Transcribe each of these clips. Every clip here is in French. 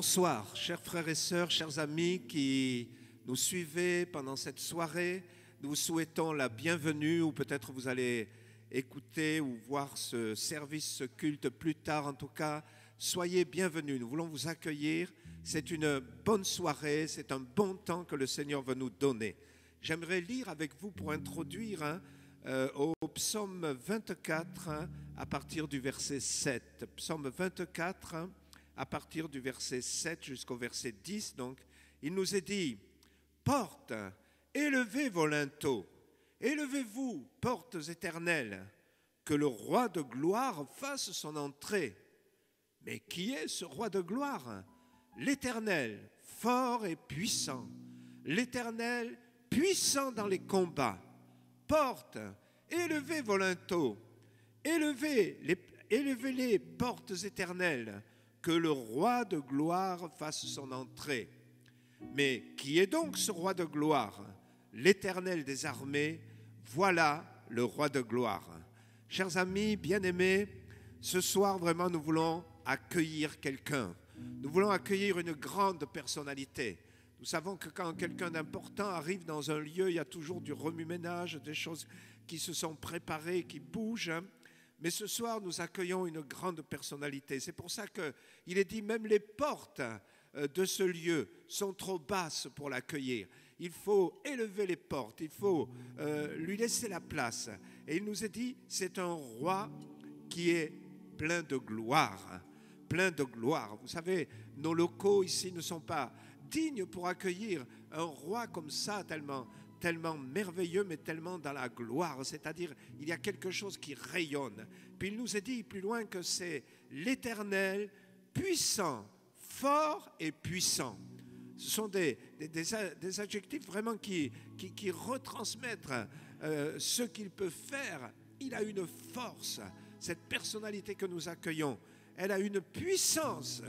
Bonsoir, chers frères et sœurs, chers amis qui nous suivez pendant cette soirée. Nous vous souhaitons la bienvenue, ou peut-être vous allez écouter ou voir ce service, ce culte plus tard. En tout cas, soyez bienvenus. Nous voulons vous accueillir. C'est une bonne soirée, c'est un bon temps que le Seigneur veut nous donner. J'aimerais lire avec vous pour introduire au psaume 24 à partir du verset 7. Psaume 24 à partir du verset 7 jusqu'au verset 10. Donc, il nous est dit: portes, élevez vos linteaux, élevez-vous, portes éternelles, que le roi de gloire fasse son entrée. Mais qui est ce roi de gloire? L'Éternel, fort et puissant, l'Éternel, puissant dans les combats. Portes, élevez vos linteaux, élevez-les portes éternelles, que le roi de gloire fasse son entrée. Mais qui est donc ce roi de gloire? L'Éternel des armées, voilà le roi de gloire. Chers amis bien-aimés, ce soir vraiment nous voulons accueillir quelqu'un. Nous voulons accueillir une grande personnalité. Nous savons que quand quelqu'un d'important arrive dans un lieu, il y a toujours du remue-ménage, des choses qui se sont préparées, qui bougent. Mais ce soir, nous accueillons une grande personnalité. C'est pour ça qu'il est dit, même les portes de ce lieu sont trop basses pour l'accueillir. Il faut élever les portes, il faut lui laisser la place. Et il nous est dit, c'est un roi qui est plein de gloire. Plein de gloire. Vous savez, nos locaux ici ne sont pas dignes pour accueillir un roi comme ça, tellement merveilleux, mais tellement dans la gloire. C'est-à-dire, il y a quelque chose qui rayonne. Puis il nous est dit plus loin que c'est l'Éternel, puissant, fort et puissant. Ce sont des adjectifs vraiment qui retransmettent ce qu'il peut faire. Il a une force. Cette personnalité que nous accueillons, elle a une puissance.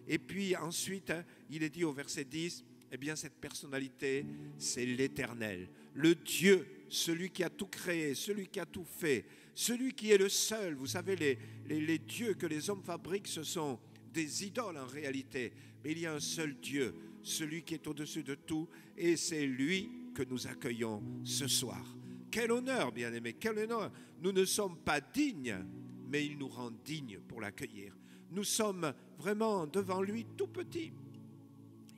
Et puis ensuite, il est dit au verset 10, eh bien cette personnalité, c'est l'Éternel, le Dieu, celui qui a tout créé, celui qui a tout fait, celui qui est le seul. Vous savez, les dieux que les hommes fabriquent, ce sont des idoles en réalité. Mais il y a un seul Dieu, celui qui est au-dessus de tout, et c'est lui que nous accueillons ce soir. Quel honneur, bien-aimés, quel honneur. Nous ne sommes pas dignes, mais il nous rend dignes pour l'accueillir. Nous sommes vraiment devant lui tout petits.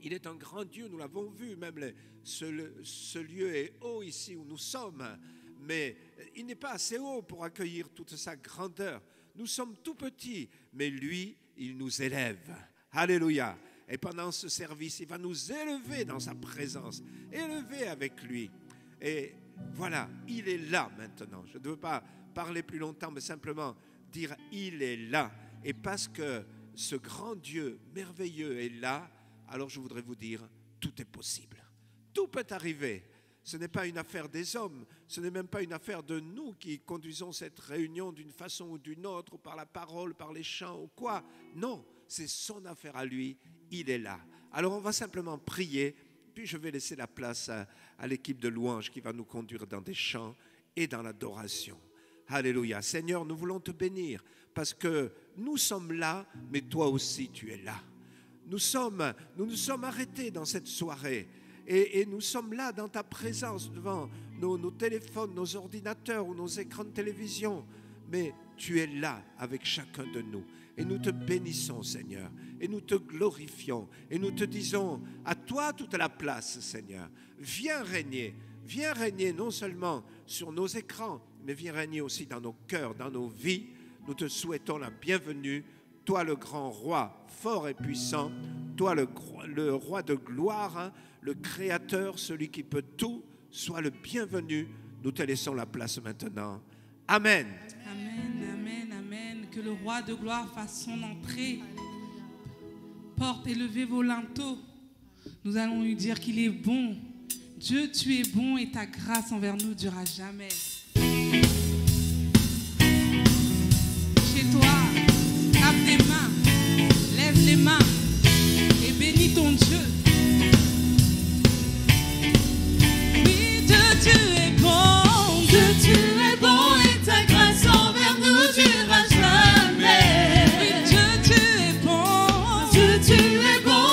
Il est un grand Dieu, nous l'avons vu, même ce lieu est haut ici où nous sommes, mais il n'est pas assez haut pour accueillir toute sa grandeur. Nous sommes tout petits, mais lui, il nous élève. Alléluia. Et pendant ce service, il va nous élever dans sa présence, élever avec lui. Et voilà, il est là maintenant. Je ne veux pas parler plus longtemps, mais simplement dire il est là. Et parce que ce grand Dieu merveilleux est là, alors je voudrais vous dire, tout est possible. Tout peut arriver. Ce n'est pas une affaire des hommes, ce n'est même pas une affaire de nous qui conduisons cette réunion d'une façon ou d'une autre, ou par la parole, par les chants ou quoi. Non, c'est son affaire à lui, il est là. Alors on va simplement prier, puis je vais laisser la place à l'équipe de louanges qui va nous conduire dans des chants et dans l'adoration. Alléluia. Seigneur, nous voulons te bénir parce que nous sommes là, mais toi aussi tu es là. Nous nous sommes arrêtés dans cette soirée et nous sommes là dans ta présence devant nos téléphones, nos ordinateurs ou nos écrans de télévision. Mais tu es là avec chacun de nous et nous te bénissons, Seigneur, et nous te glorifions et nous te disons à toi toute la place, Seigneur. Viens régner non seulement sur nos écrans, mais viens régner aussi dans nos cœurs, dans nos vies. Nous te souhaitons la bienvenue, toi le grand roi, fort et puissant, toi le roi de gloire, le créateur, celui qui peut tout, sois le bienvenu. Nous te laissons la place maintenant. Amen. Amen, amen, amen. Que le roi de gloire fasse son entrée. Porte, élevez vos linteaux. Nous allons lui dire qu'il est bon. Dieu, tu es bon et ta grâce envers nous durera jamais. Chez toi, tape des mains, lève les mains et bénis ton Dieu. Oui, Dieu, tu es bon, Dieu, tu es bon et ta grâce envers nous durera jamais. Oui, Dieu, tu es bon, Dieu, tu es bon.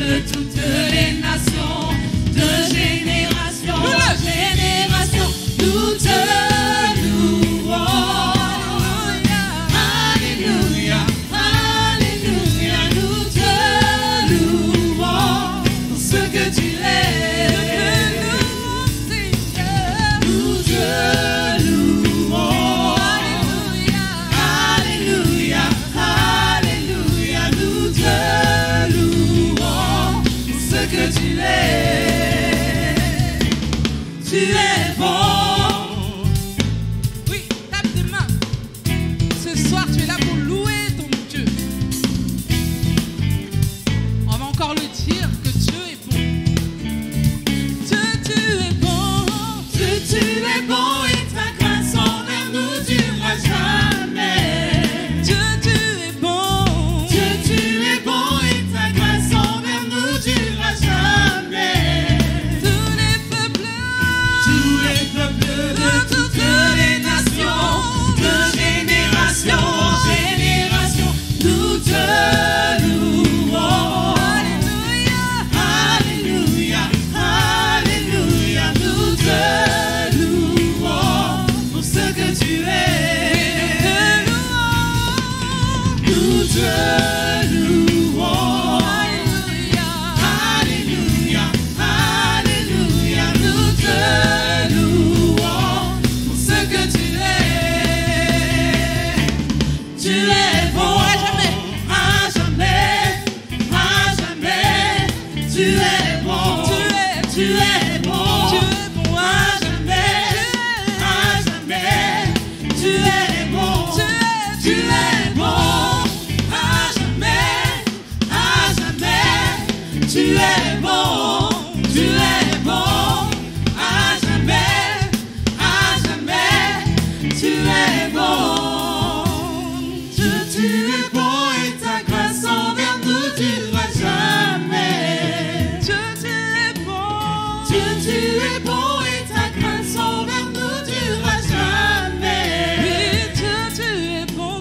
de toutes les nations, de génération en génération, nous te louons. Alléluia, Alléluia, nous te louons pour ce que tu es. Nous te louons. Alléluia, Alléluia, nous te louons pour ce que tu es. Tu es bon. Oui, tape des mains. Ce soir, tu es là pour louer ton Dieu. On va encore le dire que Dieu est bon. Dieu, tu es bon. Dieu, tu es bon et ta grâce envers nous durera jamais. Dieu, tu es bon. Dieu, tu es bon et ta grâce envers nous durera jamais. Tous les peuples de toutes les nations, de génération en génération, nous te louons. Alléluia. Alléluia, Alléluia, nous te louons pour ce que tu es. Nous te louons. Alléluia, Alléluia, nous te louons pour ce que tu es. Tu es bon à jamais, à jamais, à jamais. Tu es bon, tu es bon, à jamais, à jamais. Tu es bon, tu es bon, à jamais, à jamais. Tu es bon, tu es bon, à jamais, à jamais. Tu es bon. Dieu, tu es bon et ta grâce envers nous durera jamais. Dieu, tu es bon. Dieu, tu es bon et ta grâce envers nous durera jamais. Oui, Dieu, tu es bon.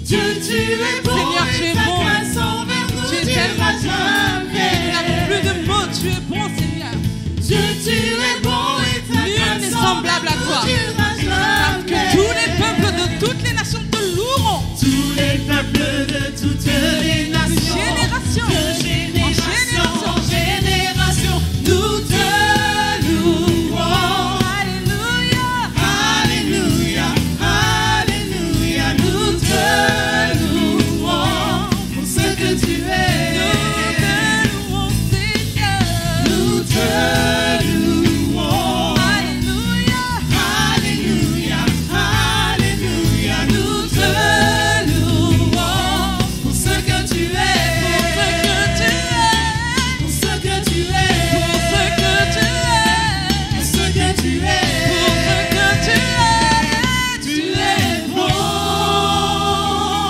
Dieu, tu es bon Seigneur, tu et es ta bon. grâce envers Tu nous es durera tellement bon. jamais. Il n'y a plus de mots. Tu es bon, Seigneur. Dieu, tu es bon et ta Nul grâce n'est semblable à envers toi. nous durera Parce jamais. que tous les peuples de toutes les nations te loueront. Tous les peuples de toutes les nations, Génération de génération en génération, nous te louons. Alléluia. Alléluia, Alléluia, nous te louons pour ce que tu es. Nous te louons, Seigneur. Nous te louons. Alléluia. Alléluia, Alléluia, nous te louons pour ce que tu es. Pour ce que tu es. Pour ce que tu es. Pour ce que tu es. Pour ce que tu es. Pour ce que tu es. Tu es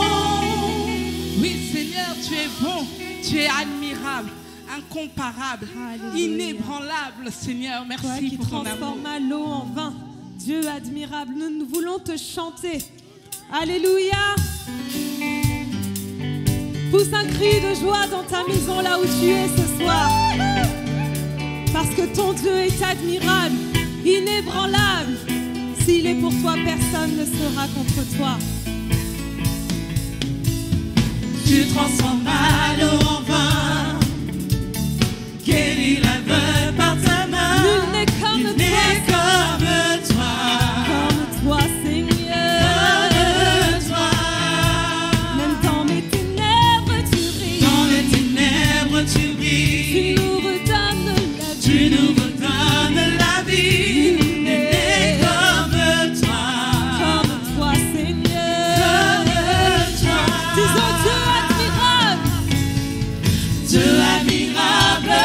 bon. Oui, Seigneur, tu es bon. Tu es admirable, incomparable, Alléluia. inébranlable, Seigneur. Toi Merci qui pour ton amour. transforma l'eau en vin. Dieu admirable, nous voulons te chanter. Alléluia. Pousse un cri de joie dans ta maison là où tu es ce soir. Parce que ton Dieu est admirable, inébranlable. S'il est pour toi, personne ne sera contre toi. Tu transformas l'eau en vin, guéris l'aveugle par ta main. Nul n'est comme Nul n'est toi, comme toi, comme toi, Seigneur. comme toi. Même dans mes ténèbres, tu brilles. Dans les ténèbres tu Tu brilles, nous redonnes la tu vie. nous redonnes la vie. Nul n'est comme toi, Comme toi, Seigneur. comme toi. Disons Dieu admirable. Dieu admirable,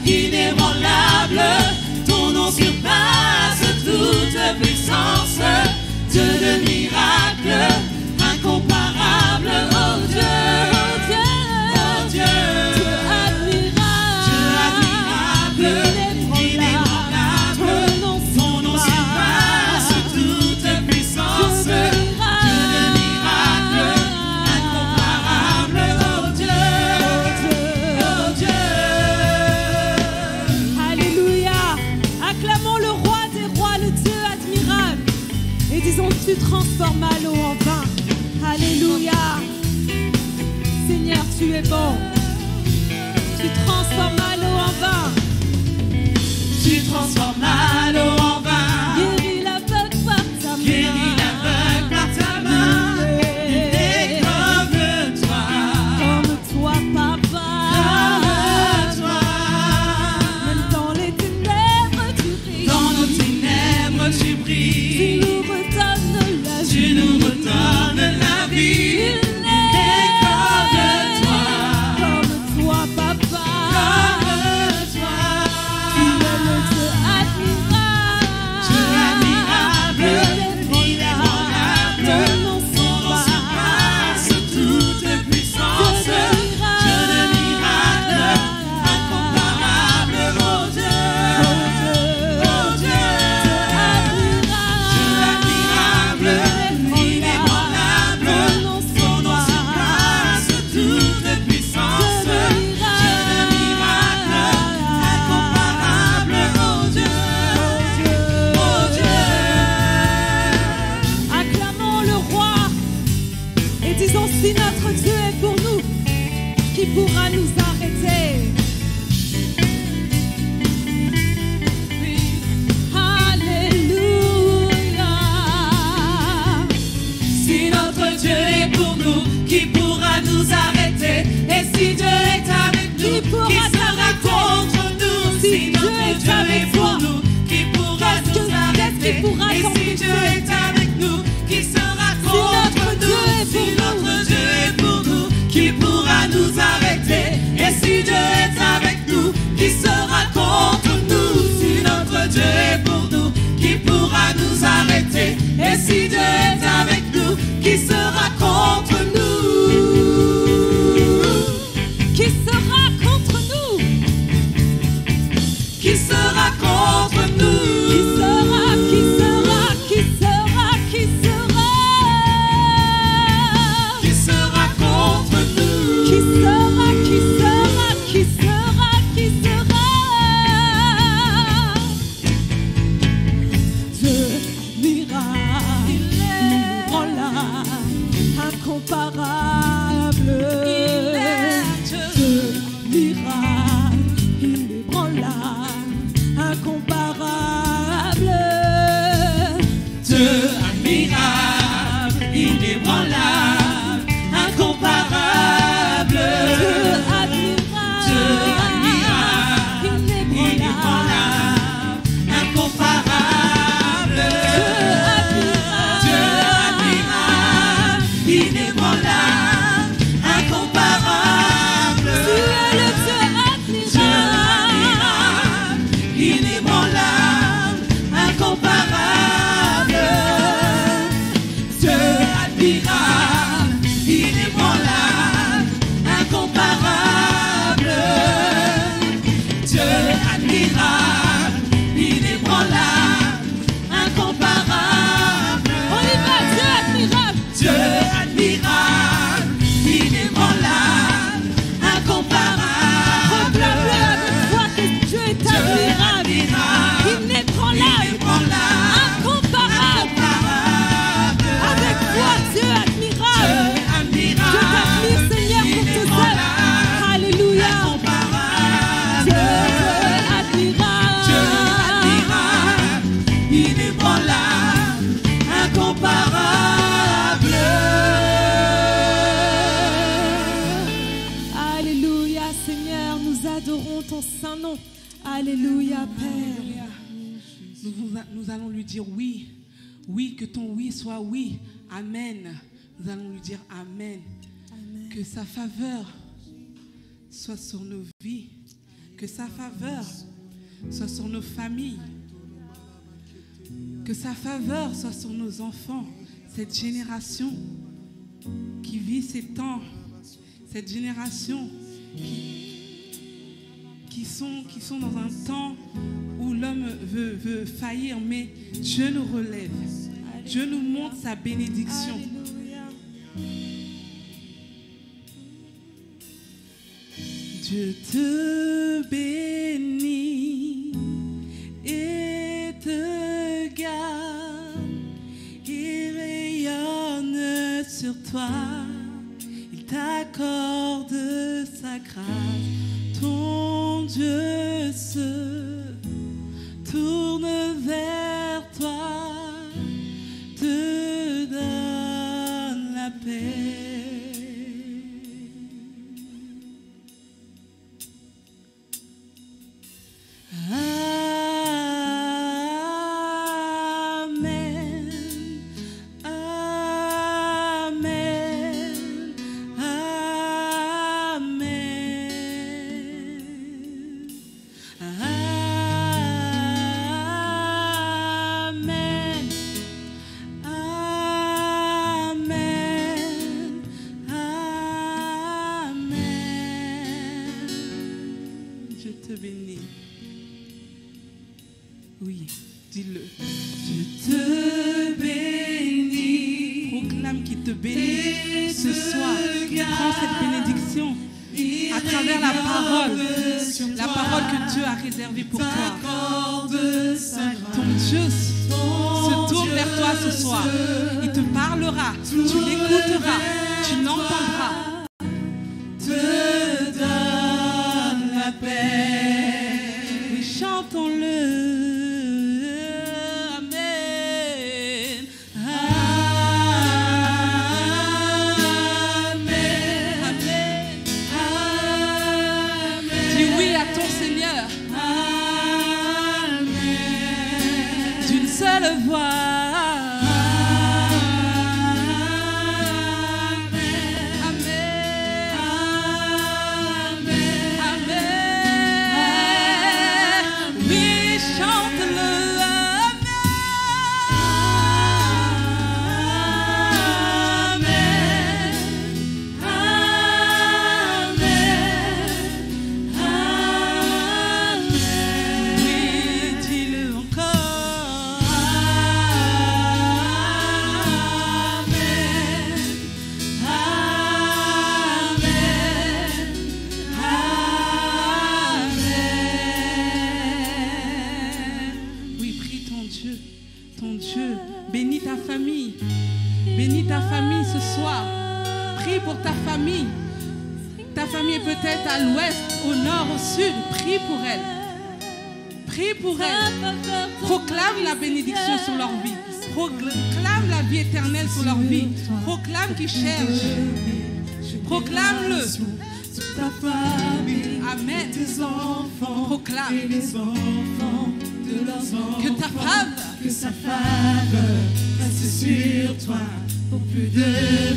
inébranlable, ton nom surpasse toute puissance. Dieu de miracles, incomparable, oh Dieu, Oh Dieu, oh Dieu. Dieu admirable, inébranlable, ton nom surpasse toute puissance. Dieu de Dieu de miracles, incomparable, oh Dieu, oh Dieu. transforma l'eau en vin. Guéris l'aveugle par ta main. Guéris l'aveugle par ta main. Il est comme toi. Comme toi, papa. Comme toi. Même dans les ténèbres, tu brilles. Dans nos ténèbres, tu Tu brilles. nous redonnes la vie. Tu nous redonnes la vie. Il Il est comme toi. comme toi, papa. Comme toi. Tu es le Dieu admirable. Dieu admirable, Inébranlable. Ton nom surpasse toute puissance. Dieu de miracle, incomparable, oh Dieu. Oh Dieu. Dieu admirable, inébranlable. Ton nom surpasse toute puissance. Dieu de miracle, incomparable, oh Dieu. Oh Dieu. Acclamons le roi et disons si notre Dieu est pour nous, qui pourra nous arrêter? Alléluia. Si notre Dieu est pour nous, qui pourra nous arrêter? Et si Dieu est avec nous, Qui pourra qui sera t'arrêter? contre nous? Si Si Dieu notre est Dieu avec est pour toi, nous, qui pourra qu'est-ce nous qui arrêter? pourra Et si t'empêcher? Dieu est avec nous, qui sera notre contre Dieu nous? est Si pour notre Dieu est pour nous, qui pourra nous arrêter? Et si Dieu est avec nous, qui sera contre nous? Si notre Dieu est pour nous, qui pourra nous arrêter? Et si Dieu est avec nous, qui sera contre nous? Qui sera contre nous? Qui sera contre nous? Qui sera, qui sera, qui sera, qui sera? Qui sera contre nous? Qui sera, qui sera, qui sera, qui sera? Dieu miracle, inébranlable, incomparable. Dieu miracle, inébranlable, incomparable. Dieu admirable, inébranlable, incomparable. Dieu admirable, Dieu admirable, inébranlable. inébranlable, incomparable. Dieu admirable, inébranlable, incomparable. Tu es le Dieu Dieu admirable. admirable, inébranlable, incomparable. Dieu admirable, inébranlable, incomparable. Dieu admirable, inébranlable, incomparable. On y va, Dieu admirable. Dieu admirable, inébranlable, incomparable. Proclame-le avec foi que Dieu est Dieu admirable, admirable, inébranlable, inébranlable, incomparable. incomparable. Avec toi, Dieu admirable. Dieu Je admirable, t'admire, Seigneur, pour tes œuvres. inébranlable, Alléluia. incomparable. Dieu admirable. Dieu admirable, inébranlable, incomparable. Alléluia, Seigneur, nous adorons ton saint nom. Alléluia, Père. Nous allons lui dire oui. Oui, que ton oui soit oui. Amen. Nous allons lui dire Amen. Que sa faveur soit sur nos vies. Que sa faveur soit sur nos familles. Que sa faveur soit sur nos enfants. Cette génération qui vit ces temps. Cette génération qui sont dans un temps où l'homme veut faillir, mais Dieu nous relève. Dieu nous montre sa bénédiction. Alléluia. Dieu te bénit et te garde. Il rayonne sur toi. Il t'accorde sa grâce. Ton Dieu se tourne Je te bénis. Oui, dis-le. Je te bénis. Proclame qu'il te bénit ce soir. Prends cette bénédiction à travers la parole que Dieu a réservée pour toi. Ton Dieu se tourne vers toi ce soir. Il te parlera, tu l'écouteras, tu l'entendras. Te donne la paix. Oui, chantons-le. Amen. Amen. Amen. Amen. Dis oui à ton Seigneur Amen. d'une seule voix. Bénis ta famille. Bénis ta famille ce soir. Prie pour ta famille. Ta famille est peut-être à l'ouest, au nord, au sud. Prie pour elle. Prie pour elle. Proclame la bénédiction sur leur vie. Proclame la vie éternelle sur leur vie. Proclame qu'ils cherchent. Proclame-le. Ta famille, Amen. tes enfants, Proclame. et les enfants de leurs enfants. Que ta faveur, que sa faveur reste sur toi pour plus de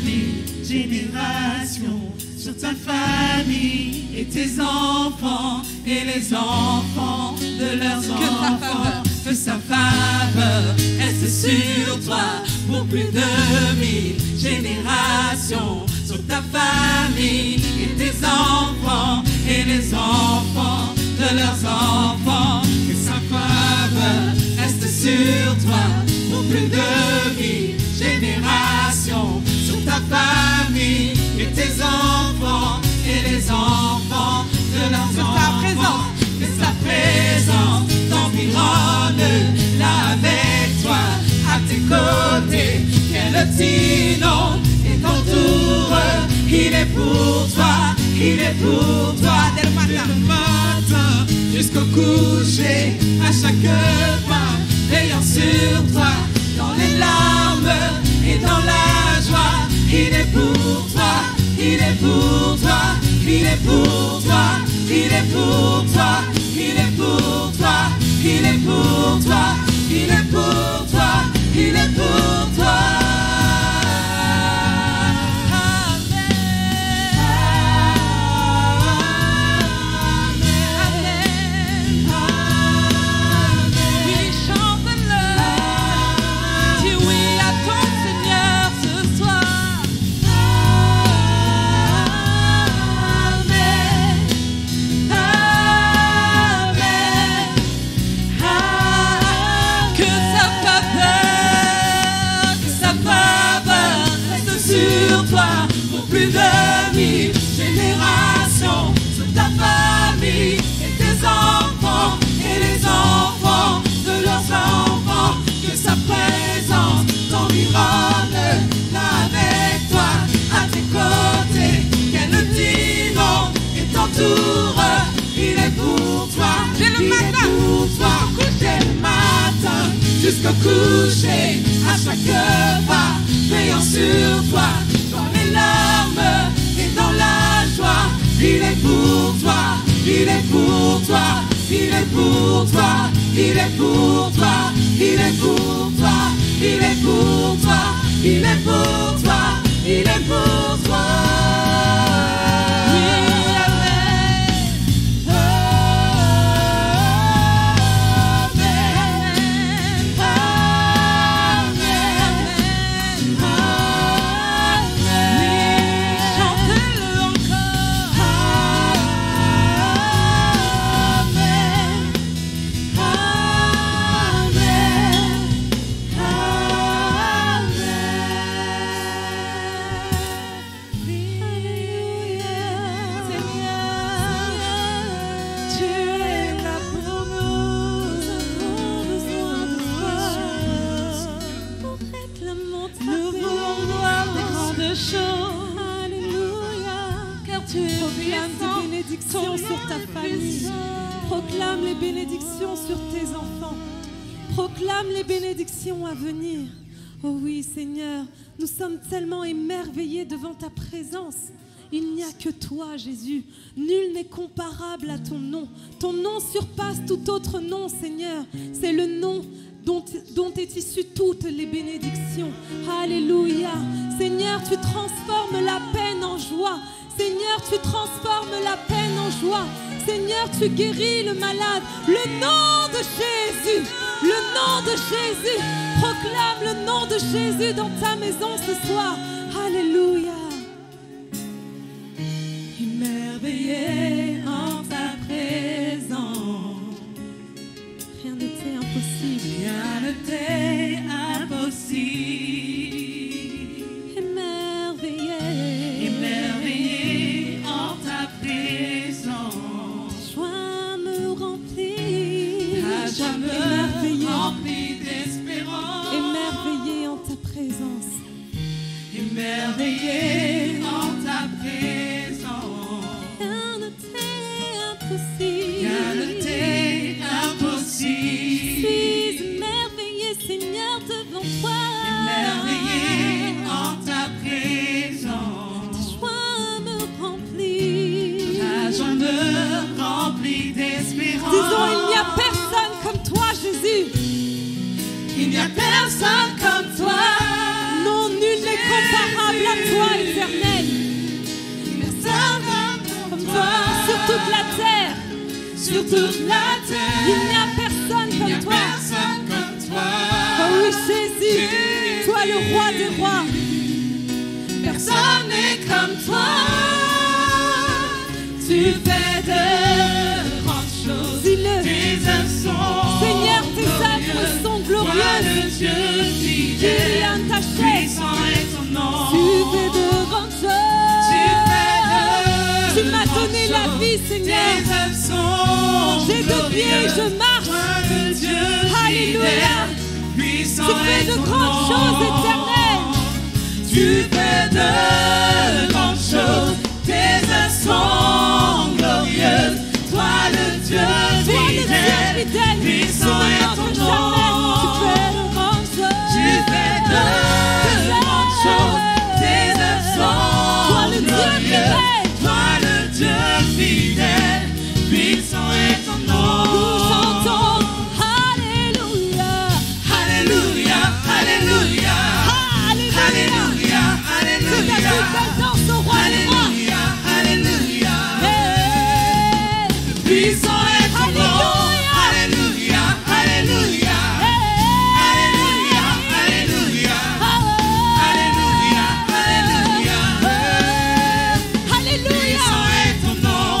1000 générations. Sur ta famille et tes enfants et les enfants de leurs enfants. Que sa faveur reste sur toi pour plus de 1000 générations. Sur ta famille et tes enfants et les enfants de leurs enfants. Que sa faveur reste sur toi pour plus de 1000 générations. Sur ta famille et tes enfants et les enfants de leurs enfants. Que sa présence t'environne là avec toi, à tes côtés. Qu'elle t'inonde et t'entoure. Il est pour toi, il est pour toi. Dès le matin jusqu'au coucher, à chaque pas, veillant sur toi, dans les larmes et dans la joie. Il est pour toi, il est pour toi, il est pour toi, il est pour toi, il est pour toi, il est pour toi, il est pour toi, il est pour toi. Pour plus de 1000 générations. Sur ta famille et tes enfants et les enfants de leurs enfants. Que sa présence t'environne là avec toi, à tes côtés. Qu'elle t'inonde et t'entoure. Il est pour toi, dès le matin, pour toi, dès le matin jusqu'au coucher, à chaque pas, veillant sur toi. Dans les larmes et dans la joie, il est pour toi, il est pour toi, il est pour toi, il est pour toi, il est pour toi, il est pour toi, il est pour toi, il est pour toi. famille. Proclame les bénédictions sur tes enfants. Proclame les bénédictions à venir. Oh oui, Seigneur, nous sommes tellement émerveillés devant ta présence. Il n'y a que toi, Jésus. Nul n'est comparable à ton nom. Ton nom surpasse tout autre nom, Seigneur. C'est le nom dont est issue toutes les bénédictions. Alléluia. Seigneur, tu transformes la peine en joie. Seigneur, tu transformes la peine en joie. Seigneur, tu guéris le malade. Le nom de Jésus. Le nom de Jésus. Proclame le nom de Jésus dans ta maison ce soir. Alléluia. Émerveillé en ta présence. Rien n'était impossible. Rien n'était impossible. Émerveillé. Émerveillé en ta présence. Joie me remplit. Ta joie me remplit d'espérance. Émerveillé en ta présence. Émerveillé en ta présence. Rien n'était impossible. Rien n'était impossible. Je suis émerveillé, Seigneur, devant toi. Émerveillé en ta présence. Ta joie me remplit. Ta joie me remplit d'espérance. Disons, il n'y a personne comme toi, Jésus. Il n'y a personne comme toi. Non, nul n'est comparable à toi, éternel. Personne comme toi. Sur toute la terre, Sur toute la terre. il n'y a personne Il n'y a comme toi. personne comme toi. Oh oui, Jésus, toi le roi des rois. Personne n'est comme toi. Tu fais de grandes choses. Dis-le. Tes œuvres sont Seigneur, tes œuvres sont Toi le glorieuses. Dieu Qui fidèle. rien ne t'achète. Puissant est ton nom. Tu fais de grandes choses. Tu m'as donné la vie, Seigneur. Tes œuvres sont J'ai deux pieds, je marche. Toi le Dieu Alléluia. fidèle. Puissant Tu fais est de ton grandes nom. choses, éternel. Tu fais de grandes choses. Tes œuvres sont glorieuses. Toi le Dieu Toi le Dieu fidèle. fidèle, tu Puissant ne est manques ton jamais. nom. Tu fais de grandes choses. Tu fais de grandes choses. Tes œuvres sont Toi le Dieu glorieuses. fidèle. Toi le Dieu fidèle. Puissant est ton nom. Nous chantons Alléluia. Alléluia, alléluia. Alléluia. Alléluia, C'est ta alléluia. plus belle danse au roi des rois. Alléluia, alléluia. Hey. Puissant est ton nom. Alléluia. Alléluia, alléluia. Alléluia, alléluia. Alléluia, alléluia. Alléluia. Puissant est ton nom.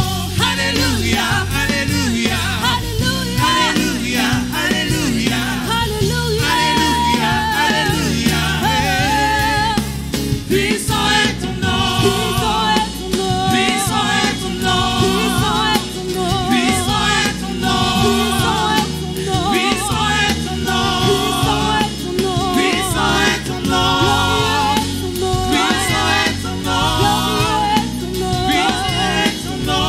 Alléluia, alléluia. Alléluia. Alléluia, alléluia. Alléluia. Alléluia, alléluia. Puissant est ton nom. Puissant est ton nom. Puissant est ton nom. Puissant est ton nom. Puissant est ton nom. Puissant est ton nom. Puissant est ton nom. Glorieux est ton nom. Puissant est ton nom.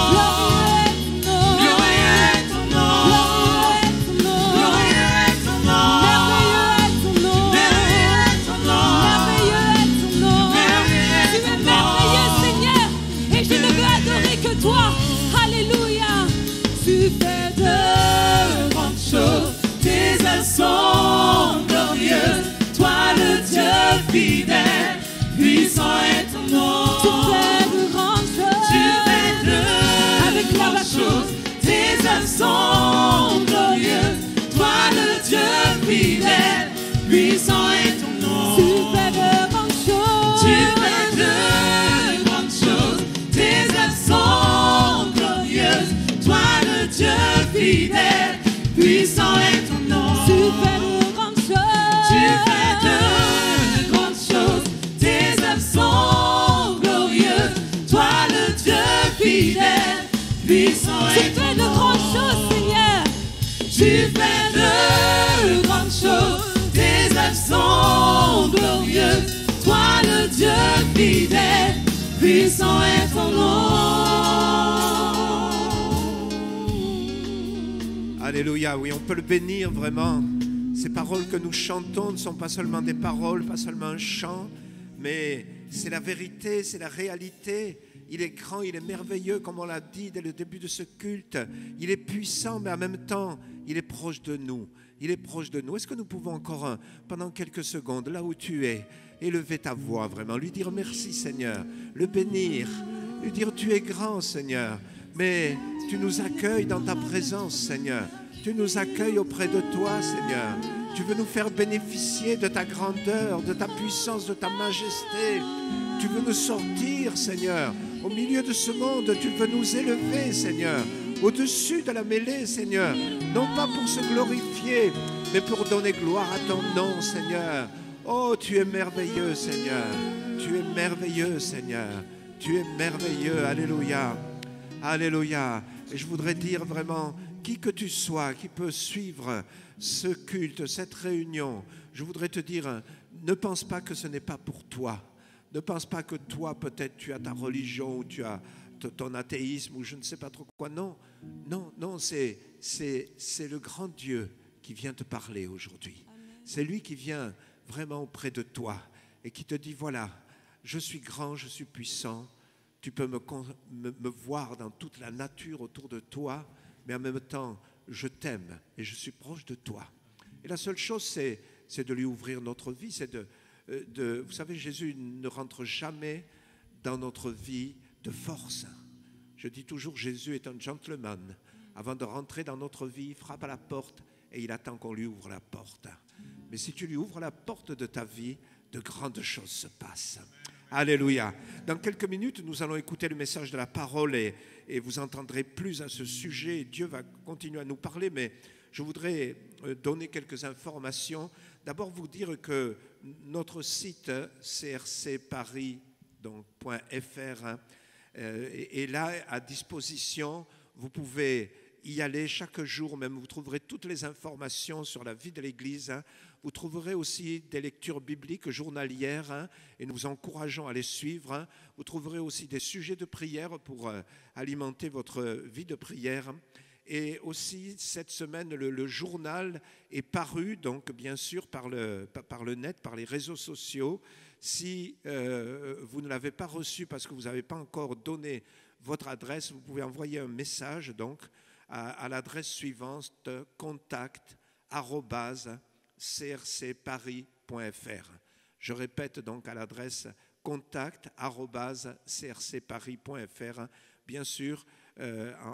Glorieux est ton nom. Glorieux est ton nom. Merveilleux est ton nom. Merveilleux est ton nom. Merveilleux est ton nom. Merveilleux est Tu ton es nom. merveilleux, Seigneur, et je ne veux adorer que toi. Alléluia. Tu fais de Grandes choses, tes œuvres sont glorieuses. Toi le Dieu fidèle, puissant est ton nom. tu fais de grandes Tu choses. fais de Avec la grandes batterie. choses, tes œuvres sont glorieuses. Toi le Dieu fidèle, puissant est ton nom. Tu fais de grandes choses. Tu fais de grandes choses, tes œuvres sont glorieuses. Toi le Dieu fidèle, puissant est ton nom. Tu fais de grandes choses. Tu fais de grandes choses, tes œuvres sont glorieuses. Toi le Dieu fidèle, puissant Tu est ton fais de nom. grandes choses, Seigneur. Tu fais de grandes choses, tes œuvres sont glorieuses. Toi le Dieu fidèle, puissant est ton nom. Alléluia, oui, on peut le bénir vraiment. Ces paroles que nous chantons ne sont pas seulement des paroles, pas seulement un chant, mais c'est la vérité, c'est la réalité. Il est grand, il est merveilleux, comme on l'a dit dès le début de ce culte. Il est puissant, mais en même temps, il est proche de nous. Il est proche de nous. Est-ce que nous pouvons encore, pendant quelques secondes, là où tu es, élever ta voix vraiment, lui dire merci Seigneur, le bénir, lui dire tu es grand Seigneur, mais tu nous accueilles dans ta présence Seigneur. Tu nous accueilles auprès de toi, Seigneur. Tu veux nous faire bénéficier de ta grandeur, de ta puissance, de ta majesté. Tu veux nous sortir, Seigneur. Au milieu de ce monde, tu veux nous élever, Seigneur. Au-dessus de la mêlée, Seigneur. Non pas pour se glorifier, mais pour donner gloire à ton nom, Seigneur. Oh, tu es merveilleux, Seigneur. Tu es merveilleux, Seigneur. Tu es merveilleux. Alléluia. Alléluia. Et je voudrais dire vraiment, qui que tu sois, qui peut suivre ce culte, cette réunion, je voudrais te dire, ne pense pas que ce n'est pas pour toi. Ne pense pas que toi, peut-être, tu as ta religion ou tu as ton athéisme ou je ne sais pas trop quoi. Non, non, non, c'est le grand Dieu qui vient te parler aujourd'hui. C'est lui qui vient vraiment auprès de toi et qui te dit, voilà, je suis grand, je suis puissant, tu peux me voir dans toute la nature autour de toi, mais en même temps, je t'aime et je suis proche de toi. Et la seule chose, c'est de lui ouvrir notre vie. C'est vous savez, Jésus ne rentre jamais dans notre vie de force. Je dis toujours, Jésus est un gentleman. Avant de rentrer dans notre vie, il frappe à la porte et il attend qu'on lui ouvre la porte. Mais si tu lui ouvres la porte de ta vie, de grandes choses se passent. Alléluia. Dans quelques minutes, nous allons écouter le message de la parole et vous entendrez plus à ce sujet. Dieu va continuer à nous parler, mais je voudrais donner quelques informations. D'abord, vous dire que notre site crcparis.fr est là à disposition. Vous pouvez y aller chaque jour, même vous trouverez toutes les informations sur la vie de l'Église. Vous trouverez aussi des lectures bibliques journalières et nous vous encourageons à les suivre. Vous trouverez aussi des sujets de prière pour alimenter votre vie de prière. Et aussi, cette semaine, le journal est paru, donc bien sûr par le net, par les réseaux sociaux. Si vous ne l'avez pas reçu parce que vous n'avez pas encore donné votre adresse, vous pouvez envoyer un message donc à l'adresse suivante, contact@crcparis.fr. Je répète donc à l'adresse contact@crcparis.fr. Bien sûr,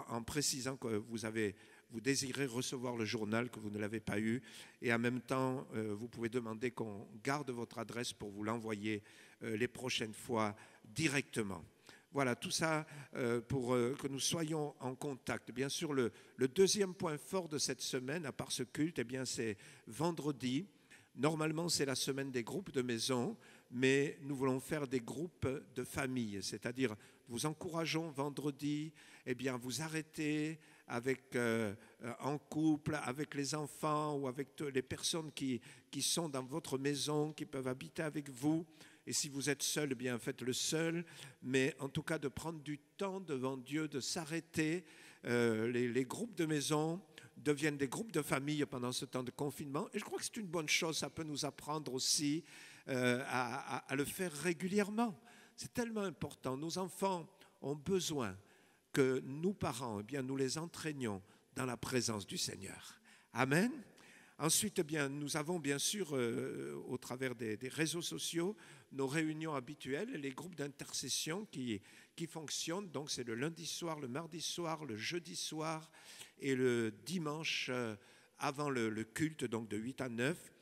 en précisant que vous désirez recevoir le journal, que vous ne l'avez pas eu. Et en même temps, vous pouvez demander qu'on garde votre adresse pour vous l'envoyer les prochaines fois directement. Voilà, tout ça pour que nous soyons en contact. Bien sûr, le deuxième point fort de cette semaine, à part ce culte, eh bien, c'est vendredi. Normalement, c'est la semaine des groupes de maison, mais nous voulons faire des groupes de famille, c'est-à-dire vous encourageons vendredi, eh bien, vous arrêtez en couple, avec les enfants ou avec les personnes qui sont dans votre maison, qui peuvent habiter avec vous. Et si vous êtes seul, eh bien faites-le seul, mais en tout cas de prendre du temps devant Dieu, de s'arrêter. Les groupes de maison deviennent des groupes de famille pendant ce temps de confinement. Et je crois que c'est une bonne chose, ça peut nous apprendre aussi à le faire régulièrement. C'est tellement important. Nos enfants ont besoin que nous, parents, eh bien, nous les entraînions dans la présence du Seigneur. Amen. Ensuite, eh bien, nous avons bien sûr, au travers des réseaux sociaux, nos réunions habituelles, les groupes d'intercession qui fonctionnent. Donc, c'est le lundi soir, le mardi soir, le jeudi soir et le dimanche avant le culte, donc de 8 à 9.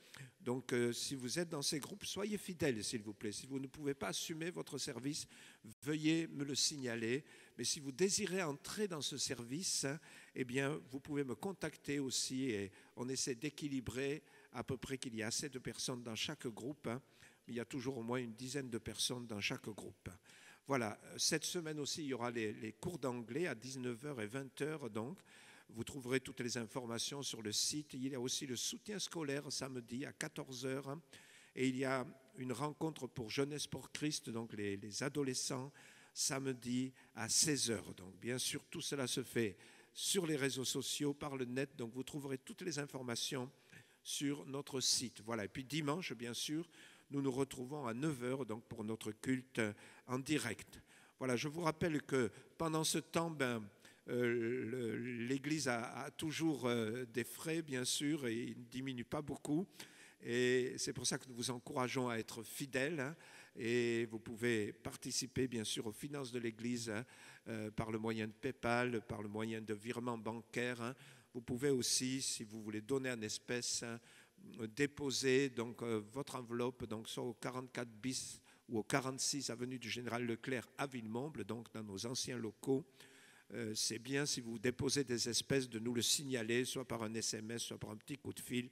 Donc, si vous êtes dans ces groupes, soyez fidèles, s'il vous plaît. Si vous ne pouvez pas assumer votre service, veuillez me le signaler. Mais si vous désirez entrer dans ce service, eh bien, vous pouvez me contacter aussi et on essaie d'équilibrer à peu près qu'il y a assez de personnes dans chaque groupe. Il y a toujours au moins une dizaine de personnes dans chaque groupe. Voilà, cette semaine aussi, il y aura les cours d'anglais à 19h et 20h. Donc, vous trouverez toutes les informations sur le site. Il y a aussi le soutien scolaire samedi à 14h. Et il y a une rencontre pour Jeunesse pour Christ, donc les adolescents, samedi à 16h. Donc, bien sûr, tout cela se fait sur les réseaux sociaux, par le net. Donc vous trouverez toutes les informations sur notre site. Voilà. Et puis dimanche, bien sûr, nous nous retrouvons à 9h donc pour notre culte en direct. Voilà, je vous rappelle que pendant ce temps, l'Église a toujours des frais, bien sûr, et ils ne diminuent pas beaucoup. Et c'est pour ça que nous vous encourageons à être fidèles. Hein, et vous pouvez participer, bien sûr, aux finances de l'Église par le moyen de PayPal, par le moyen de virements bancaires. Hein. Vous pouvez aussi, si vous voulez donner en espèces, déposer donc, votre enveloppe donc, soit au 44 bis ou au 46 avenue du Général Leclerc à Villemomble, donc dans nos anciens locaux. C'est bien si vous déposez des espèces de nous le signaler, soit par un SMS, soit par un petit coup de fil.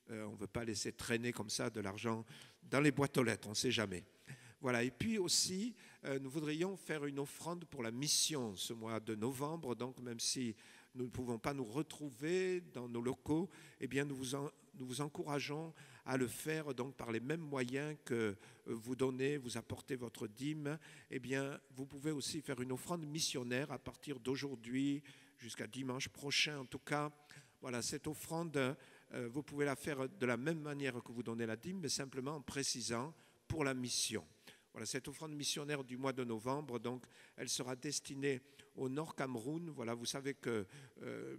On ne veut pas laisser traîner comme ça de l'argent dans les boîtes aux lettres, on ne sait jamais. Voilà. Et puis aussi, nous voudrions faire une offrande pour la mission ce mois de novembre, donc même si nous ne pouvons pas nous retrouver dans nos locaux, eh bien nous vous encourageons à le faire donc par les mêmes moyens que vous donnez, vous apportez votre dîme. Eh bien, vous pouvez aussi faire une offrande missionnaire à partir d'aujourd'hui jusqu'à dimanche prochain. En tout cas, voilà, cette offrande, vous pouvez la faire de la même manière que vous donnez la dîme, mais simplement en précisant pour la mission. Voilà, cette offrande missionnaire du mois de novembre, donc, elle sera destinée au Nord Cameroun. Voilà, vous savez que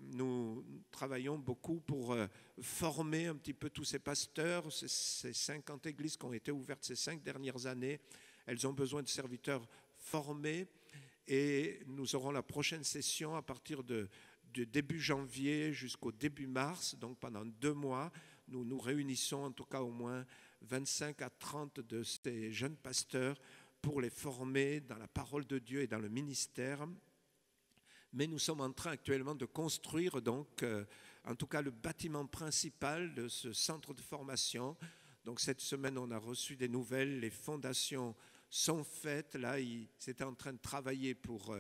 nous travaillons beaucoup pour former un petit peu tous ces pasteurs, ces 50 églises qui ont été ouvertes ces 5 dernières années. Elles ont besoin de serviteurs formés et nous aurons la prochaine session à partir de début janvier jusqu'au début mars, donc pendant 2 mois. Nous nous réunissons en tout cas au moins 25 à 30 de ces jeunes pasteurs pour les former dans la parole de Dieu et dans le ministère. Mais nous sommes en train actuellement de construire donc, en tout cas le bâtiment principal de ce centre de formation. Donc cette semaine, on a reçu des nouvelles, les fondations sont faites. Là, ils étaient en train de travailler pour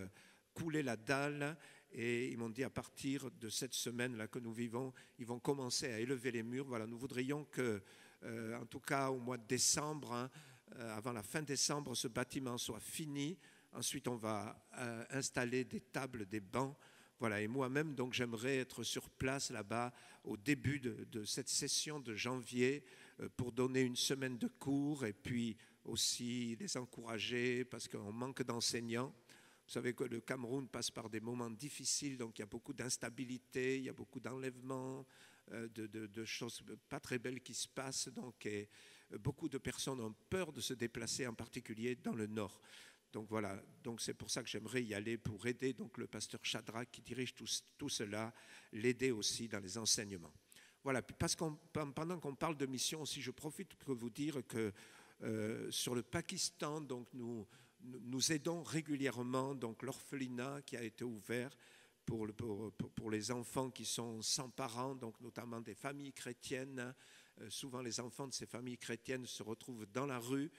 couler la dalle et ils m'ont dit à partir de cette semaine-là que nous vivons, ils vont commencer à élever les murs. Voilà, nous voudrions que, en tout cas au mois de décembre, hein, avant la fin décembre, ce bâtiment soit fini. Ensuite, on va installer des tables, des bancs. Voilà, et moi-même, donc, j'aimerais être sur place là-bas au début de cette session de janvier pour donner une semaine de cours et puis aussi les encourager parce qu'on manque d'enseignants. Vous savez que le Cameroun passe par des moments difficiles, donc il y a beaucoup d'instabilité, il y a beaucoup d'enlèvements, de choses pas très belles qui se passent. Donc, et beaucoup de personnes ont peur de se déplacer, en particulier dans le nord. Donc voilà, donc c'est pour ça que j'aimerais y aller pour aider donc le pasteur Shadrach qui dirige tout cela, l'aider aussi dans les enseignements. Voilà, parce pendant qu'on parle de mission aussi, je profite pour vous dire que sur le Pakistan, donc nous aidons régulièrement donc l'orphelinat qui a été ouvert pour les enfants qui sont sans parents, donc notamment des familles chrétiennes. Souvent les enfants de ces familles chrétiennes se retrouvent dans la rue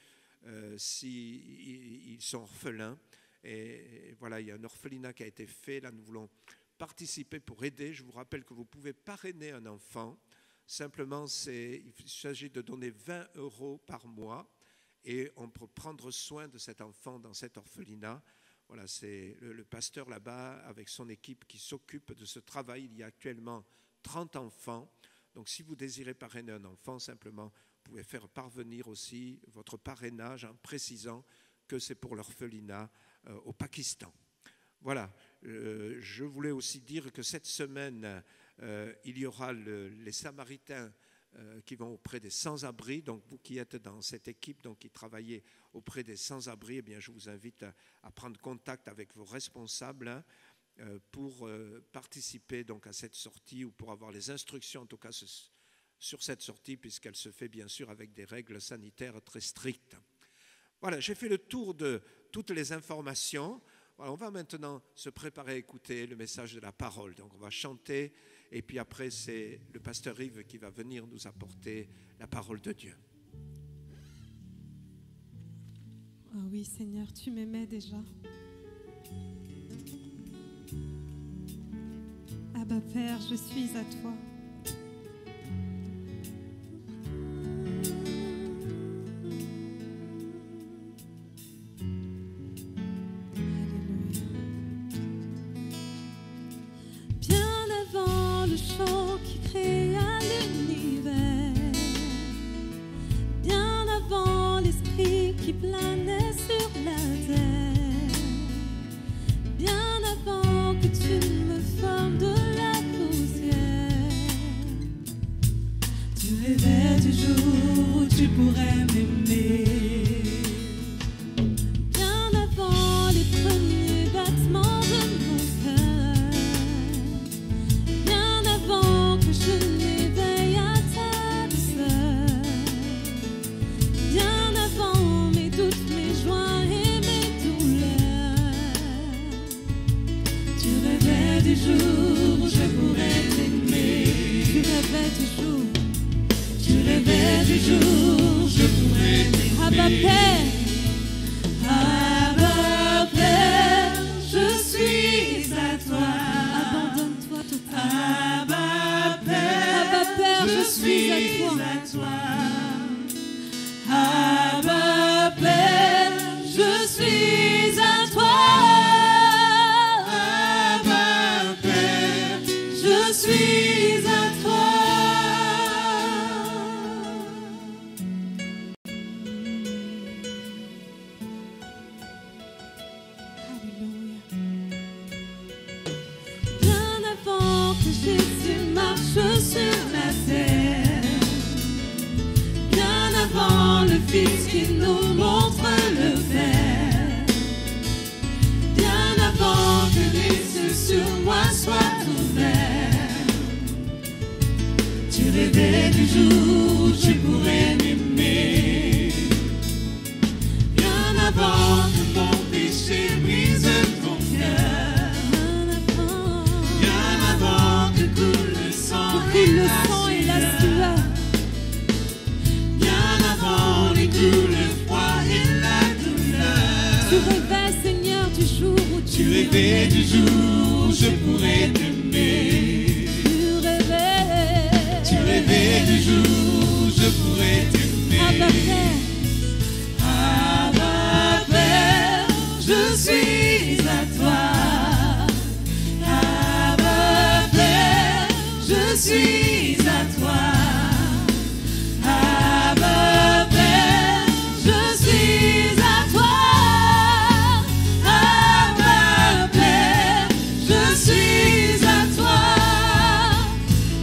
s'ils sont orphelins. Et voilà, il y a un orphelinat qui a été fait. Là, nous voulons participer pour aider. Je vous rappelle que vous pouvez parrainer un enfant. Simplement, il s'agit de donner 20 € par mois et on peut prendre soin de cet enfant dans cet orphelinat. Voilà, c'est le pasteur là-bas avec son équipe qui s'occupe de ce travail. Il y a actuellement 30 enfants. Donc, si vous désirez parrainer un enfant, simplement, vous pouvez faire parvenir aussi votre parrainage en précisant que c'est pour l'orphelinat au Pakistan. Voilà, je voulais aussi dire que cette semaine, il y aura les Samaritains qui vont auprès des sans-abri. Donc vous qui êtes dans cette équipe, donc qui travaillez auprès des sans-abri, eh bien, je vous invite à prendre contact avec vos responsables pour participer donc à cette sortie ou pour avoir les instructions en tout cas sur cette sortie puisqu'elle se fait bien sûr avec des règles sanitaires très strictes. Voilà, j'ai fait le tour de toutes les informations. Voilà, on va maintenant se préparer à écouter le message de la parole. Donc on va chanter et puis après c'est le pasteur Yves qui va venir nous apporter la parole de Dieu. Oh oui Seigneur, tu m'aimais déjà. Abba Père, je suis à toi. le chant qui créa l'univers, bien avant l'esprit qui planait sur la terre, bien avant que tu me formes de la poussière. Tu rêvais du jour où tu pourrais m'aimer, bien avant les premiers battements de mon cœur, bien avant que je n'éveille à ta douceur, bien avant mes doutes, mes joies et mes douleurs. Tu rêvais du jour où je pourrais t'aimer, tu rêvais du jour, tu rêvais du jour où je pourrais t'aimer. Abba Père, Abba Père, je suis à toi. Abandonne-toi totalement. Abba Père, je suis à toi. Abba Père, je suis à toi. Abba Père, je suis à toi. Alléluia. Bien avant que Jésus marche sur la terre, bien avant le Fils qui nous montre le Père, bien avant que les yeux sur moi soient ouverts, tu rêvais du jour où je pourrais m'aimer, bien avant que mon péché brise ton cœur, bien avant que coule le sang et la sueur, bien avant les coups, le froid et la douleur. Tu rêvais, Seigneur, du jour où tu rêvais du jour où je pourrais t'aimer. Tu rêvais du jour où je pourrais t'aimer. Abba Père, Abba Père, je suis à toi. Abba Père, je suis à toi. Abba Père, je suis à toi. Abba Père, je suis à toi.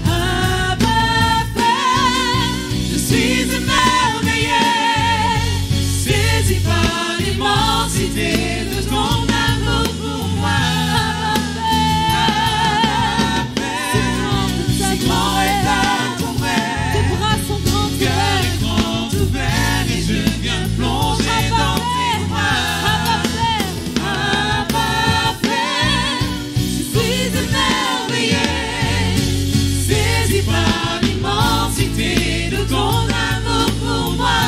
Abba Père, je suis émerveillé, saisi par l'immensité de ton amour pour moi. Abba Père, si grand est ton rêve, tes bras sont grands ouverts, cœur grand ouvert, et je viens plonger dans tes bras. Abba Père, je suis émerveillé, saisi par l'immensité de ton amour pour moi.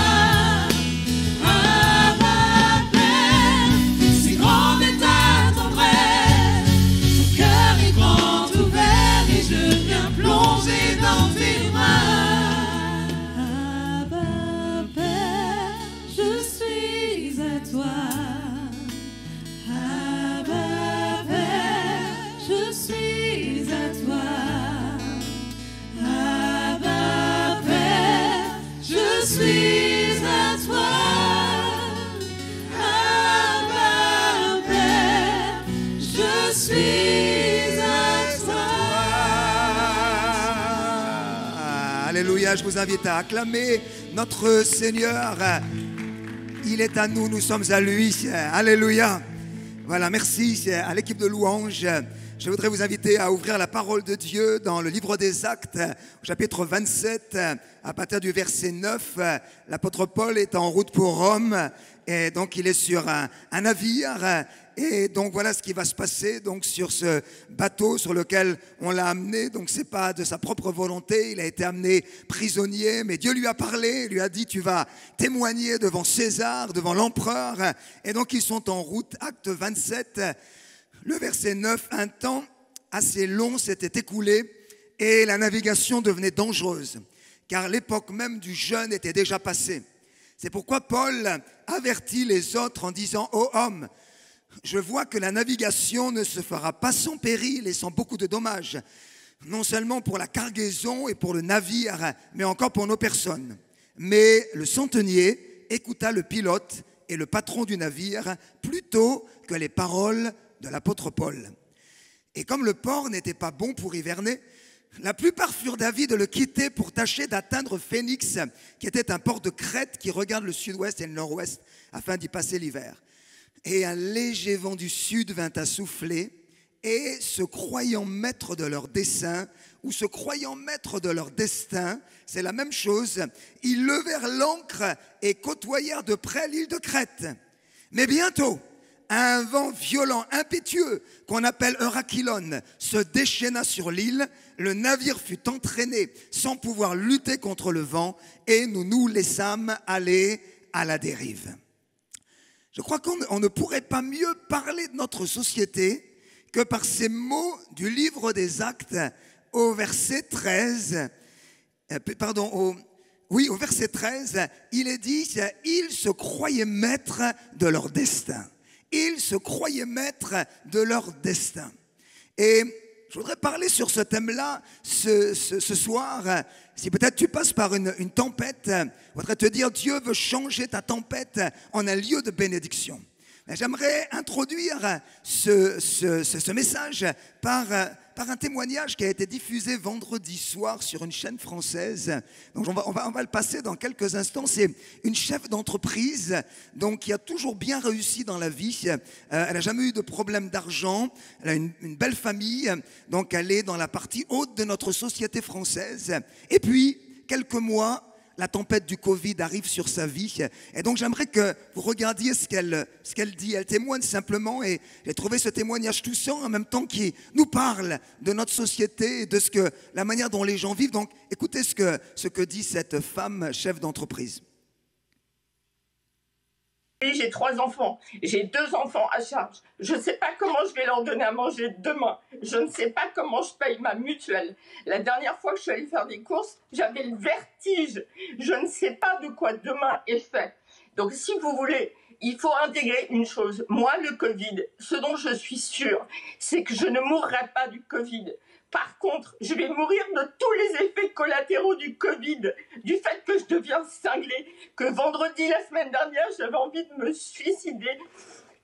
Abba Père, si grande est ta tendresse, ton cœur est grand ouvert, et je viens plonger dans tes bras. Abba Père, je suis à toi. Abba Père, je suis à toi. Abba Père, je suis à toi. Abba Père, je suis à toi. Alléluia, je vous invite à acclamer notre Seigneur. Il est à nous, nous sommes à lui. Alléluia. Voilà, merci à l'équipe de louanges. Je voudrais vous inviter à ouvrir la parole de Dieu dans le livre des Actes, au chapitre 27, à partir du verset 9. L'apôtre Paul est en route pour Rome, et donc il est sur un navire. Et donc voilà ce qui va se passer donc sur ce bateau sur lequel on l'a amené. Donc c'est pas de sa propre volonté, il a été amené prisonnier, mais Dieu lui a parlé, lui a dit tu vas témoigner devant César, devant l'empereur. Et donc ils sont en route, acte 27, le verset 9, un temps assez long s'était écoulé et la navigation devenait dangereuse, car l'époque même du jeûne était déjà passée. C'est pourquoi Paul avertit les autres en disant « Ô hommes, je vois que la navigation ne se fera pas sans péril et sans beaucoup de dommages. non seulement pour la cargaison et pour le navire, mais encore pour nos personnes. Mais le centenier écouta le pilote et le patron du navire plutôt que les paroles de l'apôtre Paul. Et comme le port n'était pas bon pour hiverner, la plupart furent d'avis de le quitter pour tâcher d'atteindre Phénix, qui était un port de Crète qui regarde le sud-ouest et le nord-ouest, afin d'y passer l'hiver. Et un léger vent du sud vint à souffler, et se croyant maîtres de leur dessein, ou se croyant maîtres de leur destin, c'est la même chose, ils levèrent l'ancre et côtoyèrent de près l'île de Crète. Mais bientôt, un vent violent, impétueux, qu'on appelle Eurachylon, se déchaîna sur l'île, le navire fut entraîné sans pouvoir lutter contre le vent, et nous nous laissâmes aller à la dérive. Je crois qu'on ne pourrait pas mieux parler de notre société que par ces mots du livre des Actes au verset 13, au verset 13, il est dit « Ils se croyaient maîtres de leur destin ». Ils se croyaient maîtres de leur destin. Et je voudrais parler sur ce thème-là ce soir. Si peut-être tu passes par une tempête, je voudrais te dire Dieu veut changer ta tempête en un lieu de bénédiction. J'aimerais introduire ce message par un témoignage qui a été diffusé vendredi soir sur une chaîne française. Donc on va le passer dans quelques instants. C'est une chef d'entreprise donc, qui a toujours bien réussi dans la vie. Elle n'a jamais eu de problème d'argent. Elle a une belle famille. Donc elle est dans la partie haute de notre société française. Et puis, quelques mois, la tempête du Covid arrive sur sa vie. Et donc, j'aimerais que vous regardiez ce qu'elle dit. Elle témoigne simplement et j'ai trouvé ce témoignage touchant en même temps qui nous parle de notre société et de la manière dont les gens vivent. Donc, écoutez ce que dit cette femme chef d'entreprise. J'ai 3 enfants, j'ai 2 enfants à charge. Je ne sais pas comment je vais leur donner à manger demain. Je ne sais pas comment je paye ma mutuelle. La dernière fois que je suis allée faire des courses, j'avais le vertige. Je ne sais pas de quoi demain est fait. Donc si vous voulez, il faut intégrer une chose. Moi, le Covid, ce dont je suis sûre, c'est que je ne mourrai pas du Covid. Par contre, je vais mourir de tous les effets collatéraux du Covid, du fait que je deviens cinglée, que vendredi, la semaine dernière, j'avais envie de me suicider,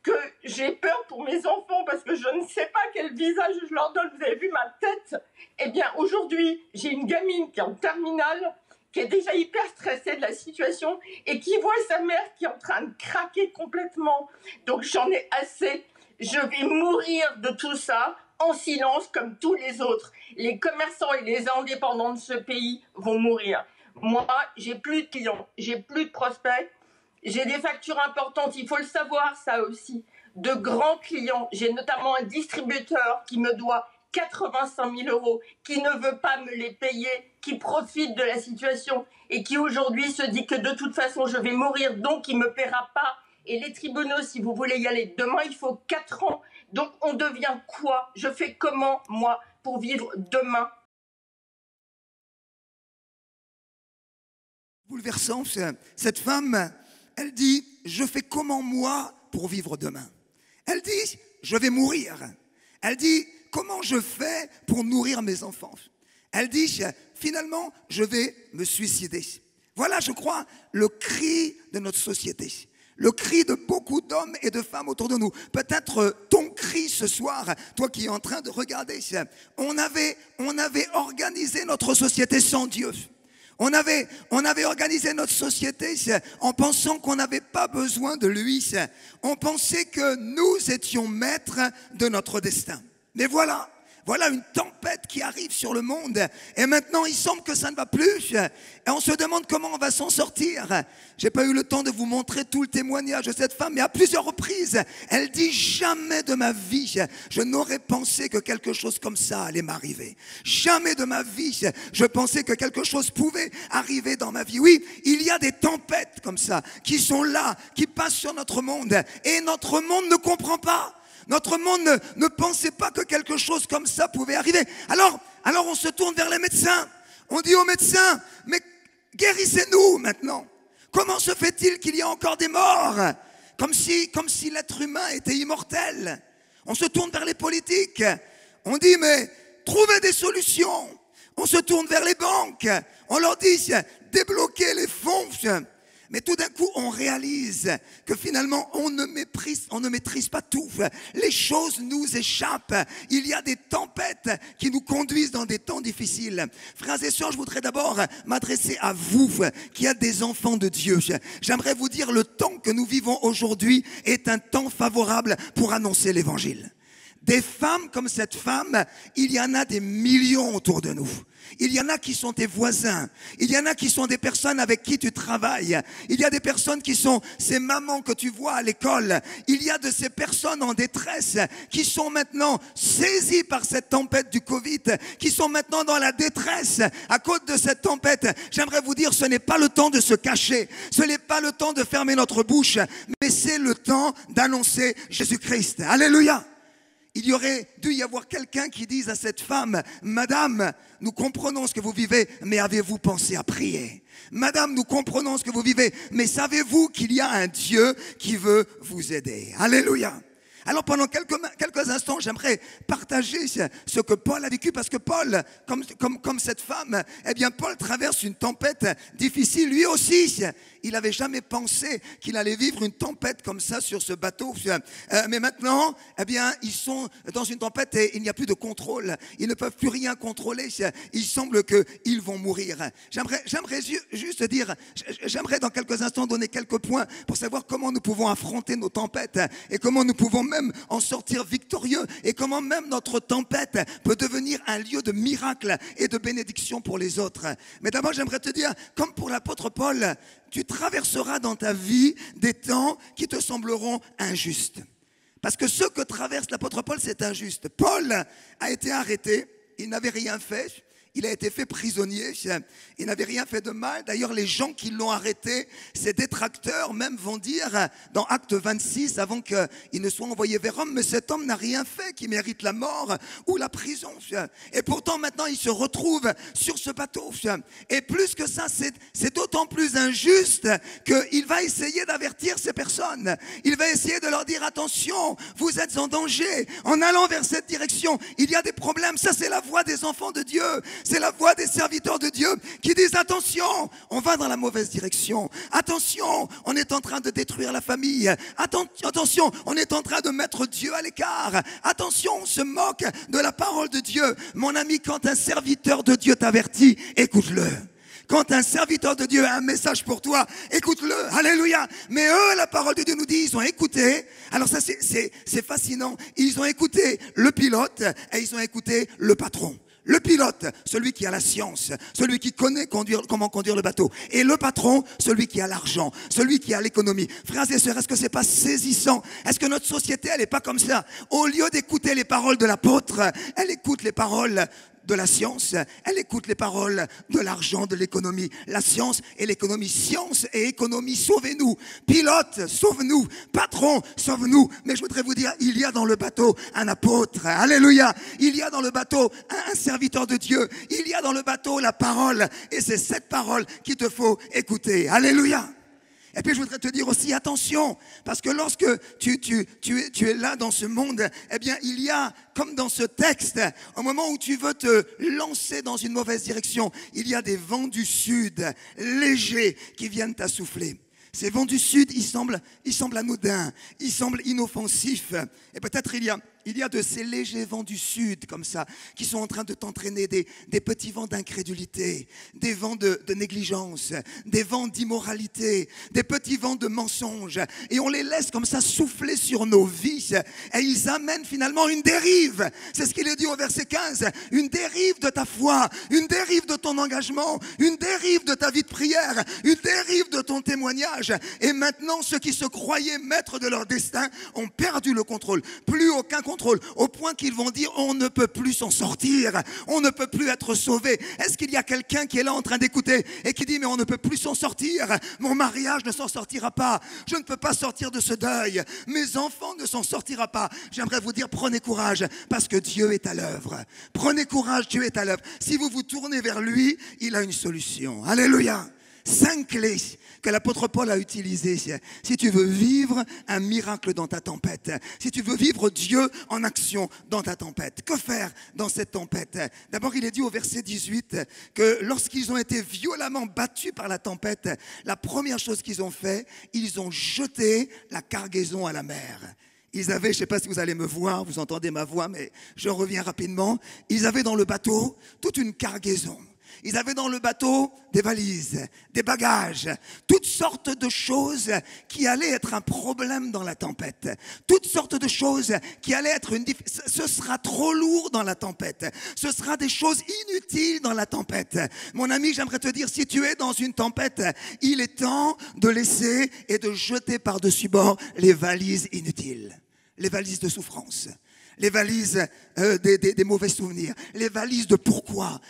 que j'ai peur pour mes enfants parce que je ne sais pas quel visage je leur donne. Vous avez vu ma tête? Eh bien, aujourd'hui, j'ai une gamine qui est en terminale, qui est déjà hyper stressée de la situation et qui voit sa mère qui est en train de craquer complètement. Donc, j'en ai assez. Je vais mourir de tout ça en silence comme tous les autres. Les commerçants et les indépendants de ce pays vont mourir. Moi, j'ai plus de clients, j'ai plus de prospects, j'ai des factures importantes, il faut le savoir ça aussi, de grands clients. J'ai notamment un distributeur qui me doit 85 000 €, qui ne veut pas me les payer, qui profite de la situation et qui aujourd'hui se dit que de toute façon je vais mourir, donc il ne me paiera pas. Et les tribunaux, si vous voulez y aller demain, il faut 4 ans. Donc on devient quoi? Je fais comment, moi, pour vivre demain? Bouleversant, cette femme, elle dit, je fais comment, moi, pour vivre demain? Elle dit, je vais mourir. Elle dit, comment je fais pour nourrir mes enfants? Elle dit, finalement, je vais me suicider. Voilà, je crois, le cri de notre société. Le cri de beaucoup d'hommes et de femmes autour de nous. Peut-être ton cri ce soir, toi qui es en train de regarder. On avait organisé notre société sans Dieu. On avait organisé notre société en pensant qu'on n'avait pas besoin de lui. On pensait que nous étions maîtres de notre destin. Mais voilà une tempête qui arrive sur le monde. Et maintenant, il semble que ça ne va plus. Et on se demande comment on va s'en sortir. J'ai pas eu le temps de vous montrer tout le témoignage de cette femme, mais à plusieurs reprises, elle dit, jamais de ma vie, je n'aurais pensé que quelque chose comme ça allait m'arriver. Jamais de ma vie, je pensais que quelque chose pouvait arriver dans ma vie. Oui, il y a des tempêtes comme ça, qui sont là, qui passent sur notre monde. Et notre monde ne comprend pas. Notre monde ne pensait pas que quelque chose comme ça pouvait arriver. Alors on se tourne vers les médecins. On dit aux médecins, mais guérissez-nous maintenant. Comment se fait-il qu'il y a encore des morts? Comme si l'être humain était immortel. On se tourne vers les politiques. On dit, mais trouver des solutions. On se tourne vers les banques. On leur dit, débloquez les fonds. Mais tout d'un coup, on réalise que finalement, on ne maîtrise pas tout. Les choses nous échappent. Il y a des tempêtes qui nous conduisent dans des temps difficiles. Frères et sœurs, je voudrais d'abord m'adresser à vous qui êtes des enfants de Dieu. J'aimerais vous dire, le temps que nous vivons aujourd'hui est un temps favorable pour annoncer l'évangile. Des femmes comme cette femme, il y en a des millions autour de nous. Il y en a qui sont tes voisins. Il y en a qui sont des personnes avec qui tu travailles. Il y a des personnes qui sont ces mamans que tu vois à l'école. Il y a de ces personnes en détresse qui sont maintenant saisies par cette tempête du Covid, qui sont maintenant dans la détresse à cause de cette tempête. J'aimerais vous dire, ce n'est pas le temps de se cacher. Ce n'est pas le temps de fermer notre bouche, mais c'est le temps d'annoncer Jésus-Christ. Alléluia! Il y aurait dû y avoir quelqu'un qui dise à cette femme, « Madame, nous comprenons ce que vous vivez, mais avez-vous pensé à prier ? Madame, nous comprenons ce que vous vivez, mais savez-vous qu'il y a un Dieu qui veut vous aider ?» Alléluia. Alors pendant quelques instants, j'aimerais partager ce que Paul a vécu, parce que Paul, comme cette femme, eh bien Paul traverse une tempête difficile. Lui aussi, il n'avait jamais pensé qu'il allait vivre une tempête comme ça sur ce bateau. Mais maintenant, eh bien, ils sont dans une tempête et il n'y a plus de contrôle. Ils ne peuvent plus rien contrôler. Il semble qu'ils vont mourir. J'aimerais juste dire, j'aimerais dans quelques instants donner quelques points pour savoir comment nous pouvons affronter nos tempêtes et comment nous pouvons même en sortir victorieux et comment même notre tempête peut devenir un lieu de miracle et de bénédiction pour les autres. Mais d'abord, j'aimerais te dire, comme pour l'apôtre Paul, tu traverseras dans ta vie des temps qui te sembleront injustes. Parce que ce que traverse l'apôtre Paul, c'est injuste. Paul a été arrêté, il n'avait rien fait. Il a été fait prisonnier, il n'avait rien fait de mal. D'ailleurs, les gens qui l'ont arrêté, ses détracteurs même vont dire dans Acte 26, avant qu'il ne soit envoyé vers Rome, mais cet homme n'a rien fait qui mérite la mort ou la prison. Et pourtant, maintenant, il se retrouve sur ce bateau. Et plus que ça, c'est d'autant plus injuste qu'il va essayer d'avertir ces personnes. Il va essayer de leur dire, attention, vous êtes en danger. En allant vers cette direction, il y a des problèmes. Ça, c'est la voix des enfants de Dieu. C'est la voix des serviteurs de Dieu qui disent, attention, on va dans la mauvaise direction. Attention, on est en train de détruire la famille. Attention, on est en train de mettre Dieu à l'écart. Attention, on se moque de la parole de Dieu. Mon ami, quand un serviteur de Dieu t'avertit, écoute-le. Quand un serviteur de Dieu a un message pour toi, écoute-le, alléluia. Mais eux, la parole de Dieu nous dit, ils ont écouté. Alors ça, c'est fascinant. Ils ont écouté le pilote et ils ont écouté le patron. Le pilote, celui qui a la science, celui qui connaît comment conduire le bateau. Et le patron, celui qui a l'argent, celui qui a l'économie. Frères et sœurs, est-ce que c'est pas saisissant? Est-ce que notre société, elle est pas comme ça? Au lieu d'écouter les paroles de l'apôtre, elle écoute les paroles de la science, elle écoute les paroles de l'argent, de l'économie. La science et l'économie. Science et économie, sauvez-nous. Pilote, sauve-nous. Patron, sauve-nous. Mais je voudrais vous dire, il y a dans le bateau un apôtre. Alléluia. Il y a dans le bateau un serviteur de Dieu. Il y a dans le bateau la parole. Et c'est cette parole qu'il te faut écouter. Alléluia. Et puis je voudrais te dire aussi, attention, parce que lorsque tu es là dans ce monde, eh bien il y a, comme dans ce texte, au moment où tu veux te lancer dans une mauvaise direction, il y a des vents du sud légers qui viennent t'assouffler. Ces vents du sud, ils semblent anodins, ils semblent inoffensifs. Et peut-être il y a de ces légers vents du sud, comme ça, qui sont en train de t'entraîner, des petits vents d'incrédulité, des vents de négligence, des vents d'immoralité, des petits vents de mensonges. Et on les laisse comme ça souffler sur nos vies. Et ils amènent finalement une dérive. C'est ce qu'il est dit au verset 15. Une dérive de ta foi, une dérive de ton engagement, une dérive de ta vie de prière, une dérive de ton témoignage. Et maintenant, ceux qui se croyaient maîtres de leur destin ont perdu le contrôle. Plus aucun contrôle, au point qu'ils vont dire on ne peut plus s'en sortir, on ne peut plus être sauvé. Est-ce qu'il y a quelqu'un qui est là en train d'écouter et qui dit mais on ne peut plus s'en sortir, mon mariage ne s'en sortira pas, je ne peux pas sortir de ce deuil, mes enfants ne s'en sortira pas. J'aimerais vous dire prenez courage parce que Dieu est à l'œuvre. Prenez courage, Dieu est à l'œuvre. Si vous vous tournez vers lui, il a une solution. Alléluia. 5 clés que l'apôtre Paul a utilisées. Si tu veux vivre un miracle dans ta tempête, si tu veux vivre Dieu en action dans ta tempête, que faire dans cette tempête? D'abord, il est dit au verset 18 que lorsqu'ils ont été violemment battus par la tempête, la première chose qu'ils ont fait, ils ont jeté la cargaison à la mer. Ils avaient, je ne sais pas si vous allez me voir, vous entendez ma voix, mais je reviens rapidement. Ils avaient dans le bateau toute une cargaison. Ils avaient dans le bateau des valises, des bagages, toutes sortes de choses qui allaient être un problème dans la tempête. Toutes sortes de choses qui allaient être ce sera trop lourd dans la tempête. Ce sera des choses inutiles dans la tempête. Mon ami, j'aimerais te dire, si tu es dans une tempête, il est temps de laisser et de jeter par-dessus bord les valises inutiles, les valises de souffrance. Les valises des mauvais souvenirs, les valises de pourquoi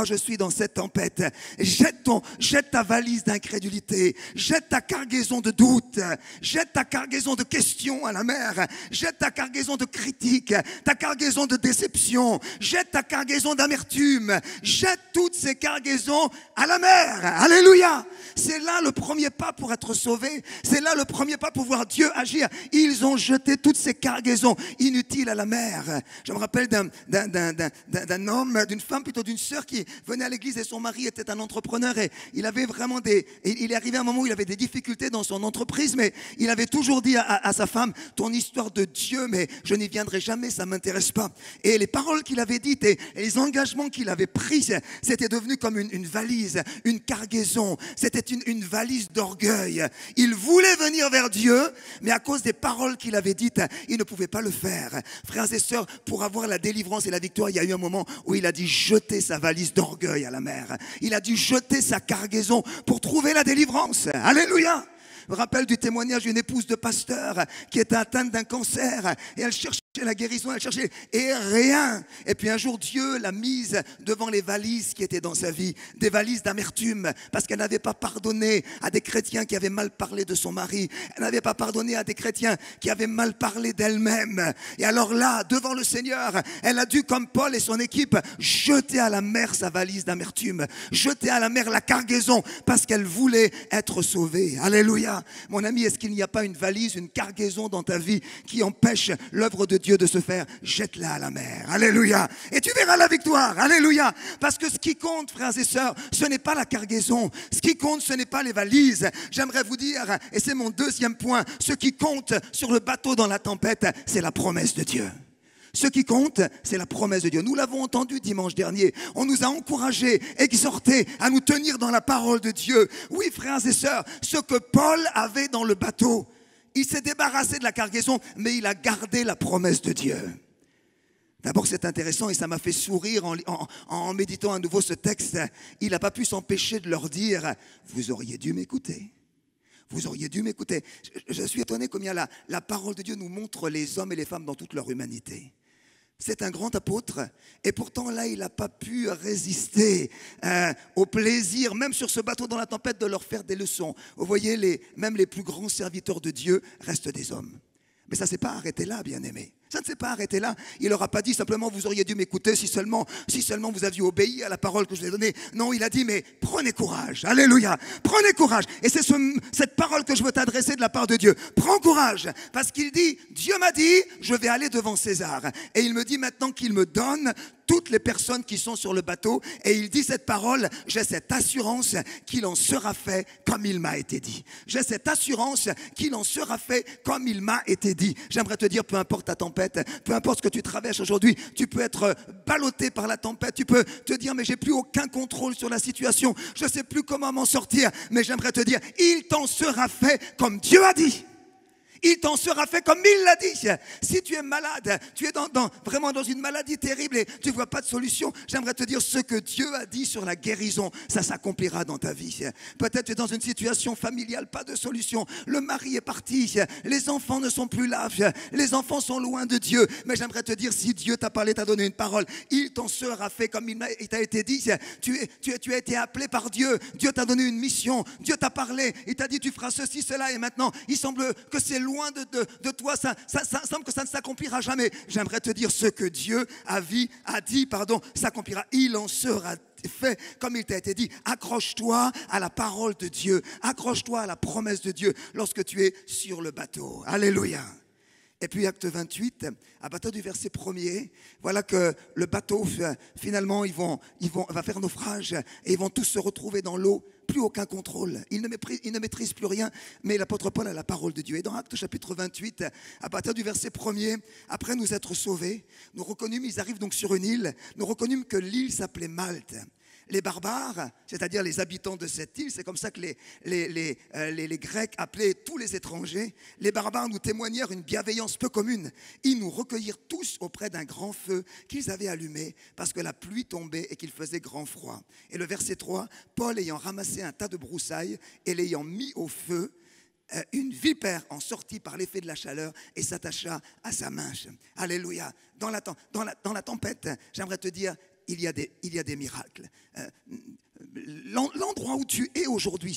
je suis dans cette tempête. Jette ta valise d'incrédulité, jette ta cargaison de doute, jette ta cargaison de questions à la mer, jette ta cargaison de critiques, ta cargaison de déception, jette ta cargaison d'amertume, jette toutes ces cargaisons à la mer. Alléluia! C'est là le premier pas pour être sauvé, c'est là le premier pas pour voir Dieu agir. Ils ont jeté toutes ces cargaisons inutiles à la mer. Je me rappelle d'un homme, d'une femme, plutôt d'une sœur qui venait à l'église et son mari était un entrepreneur et il avait vraiment il est arrivé à un moment où il avait des difficultés dans son entreprise, mais il avait toujours dit à sa femme, ton histoire de Dieu, mais je n'y viendrai jamais, ça m'intéresse pas. Et les paroles qu'il avait dites et les engagements qu'il avait pris, c'était devenu comme une valise, une cargaison, c'était une valise d'orgueil. Il voulait venir vers Dieu, mais à cause des paroles qu'il avait dites, il ne pouvait pas le faire. Frères et sœurs, pour avoir la délivrance et la victoire, il y a eu un moment où il a dû jeter sa valise d'orgueil à la mer. Il a dû jeter sa cargaison pour trouver la délivrance. Alléluia! Je me rappelle du témoignage d'une épouse de pasteur qui était atteinte d'un cancer et elle cherchait la guérison, elle cherchait et rien. Et puis un jour, Dieu l'a mise devant les valises qui étaient dans sa vie, des valises d'amertume, parce qu'elle n'avait pas pardonné à des chrétiens qui avaient mal parlé de son mari. Elle n'avait pas pardonné à des chrétiens qui avaient mal parlé d'elle-même. Et alors là, devant le Seigneur, elle a dû, comme Paul et son équipe, jeter à la mer sa valise d'amertume, jeter à la mer la cargaison, parce qu'elle voulait être sauvée. Alléluia. Mon ami, est-ce qu'il n'y a pas une valise, une cargaison dans ta vie qui empêche l'œuvre de Dieu de se faire? Jette-la à la mer. Alléluia. Et tu verras la victoire. Alléluia. Parce que ce qui compte, frères et sœurs, ce n'est pas la cargaison. Ce qui compte, ce n'est pas les valises. J'aimerais vous dire, et c'est mon deuxième point, ce qui compte sur le bateau dans la tempête, c'est la promesse de Dieu. Ce qui compte, c'est la promesse de Dieu. Nous l'avons entendu dimanche dernier. On nous a encouragés, exhortés à nous tenir dans la parole de Dieu. Oui, frères et sœurs, ce que Paul avait dans le bateau, il s'est débarrassé de la cargaison, mais il a gardé la promesse de Dieu. D'abord, c'est intéressant et ça m'a fait sourire en méditant à nouveau ce texte. Il n'a pas pu s'empêcher de leur dire, vous auriez dû m'écouter. Vous auriez dû m'écouter. Je suis étonné combien la parole de Dieu nous montre les hommes et les femmes dans toute leur humanité. C'est un grand apôtre et pourtant là, il n'a pas pu résister au plaisir, même sur ce bateau dans la tempête, de leur faire des leçons. Vous voyez, même les plus grands serviteurs de Dieu restent des hommes. Mais ça ne s'est pas arrêté là, bien-aimés. Ça ne s'est pas arrêté là. Il leur a pas dit simplement vous auriez dû m'écouter si seulement vous aviez obéi à la parole que je vous ai donnée. Non, il a dit mais prenez courage. Alléluia. Prenez courage. Et c'est cette parole que je veux t'adresser de la part de Dieu. Prends courage. Parce qu'il dit, Dieu m'a dit, je vais aller devant César. Et il me dit maintenant qu'il me donne toutes les personnes qui sont sur le bateau. Et il dit cette parole, j'ai cette assurance qu'il en sera fait comme il m'a été dit. J'ai cette assurance qu'il en sera fait comme il m'a été dit. J'aimerais te dire, peu importe ta tempête, peu importe ce que tu traverses aujourd'hui, tu peux être ballotté par la tempête, tu peux te dire mais j'ai plus aucun contrôle sur la situation, je ne sais plus comment m'en sortir, mais j'aimerais te dire, il t'en sera fait comme Dieu a dit. Il t'en sera fait comme il l'a dit. Si tu es malade, tu es vraiment dans une maladie terrible et tu ne vois pas de solution, j'aimerais te dire ce que Dieu a dit sur la guérison, ça s'accomplira dans ta vie. Peut-être tu es dans une situation familiale, pas de solution. Le mari est parti, les enfants ne sont plus là, les enfants sont loin de Dieu. Mais j'aimerais te dire, si Dieu t'a parlé, t'a donné une parole, il t'en sera fait comme il t'a été dit. Tu as été appelé par Dieu. Dieu t'a donné une mission. Dieu t'a parlé. Il t'a dit tu feras ceci, cela. Et maintenant, il semble que c'est loin de toi, ça semble que ça ne s'accomplira jamais. J'aimerais te dire ce que Dieu a dit, s'accomplira. Il en sera fais comme il t'a été dit. Accroche-toi à la parole de Dieu. Accroche-toi à la promesse de Dieu lorsque tu es sur le bateau. Alléluia. Et puis acte 28, à partir du verset 1er, voilà que le bateau, finalement, il va faire naufrage et ils vont tous se retrouver dans l'eau. Plus aucun contrôle. Ils ne maîtrisent plus rien, mais l'apôtre Paul a la parole de Dieu. Et dans Actes chapitre 28, à partir du verset 1er, après nous être sauvés, nous reconnûmes, ils arrivent donc sur une île, nous reconnûmes que l'île s'appelait Malte. Les barbares, c'est-à-dire les habitants de cette île, c'est comme ça que les Grecs appelaient tous les étrangers. Les barbares nous témoignèrent une bienveillance peu commune. Ils nous recueillirent tous auprès d'un grand feu qu'ils avaient allumé parce que la pluie tombait et qu'il faisait grand froid. Et le verset 3, Paul ayant ramassé un tas de broussailles et l'ayant mis au feu, une vipère en sortit par l'effet de la chaleur et s'attacha à sa main. Alléluia. Dans la tempête, j'aimerais te dire, il y a des miracles. L'endroit où tu es aujourd'hui,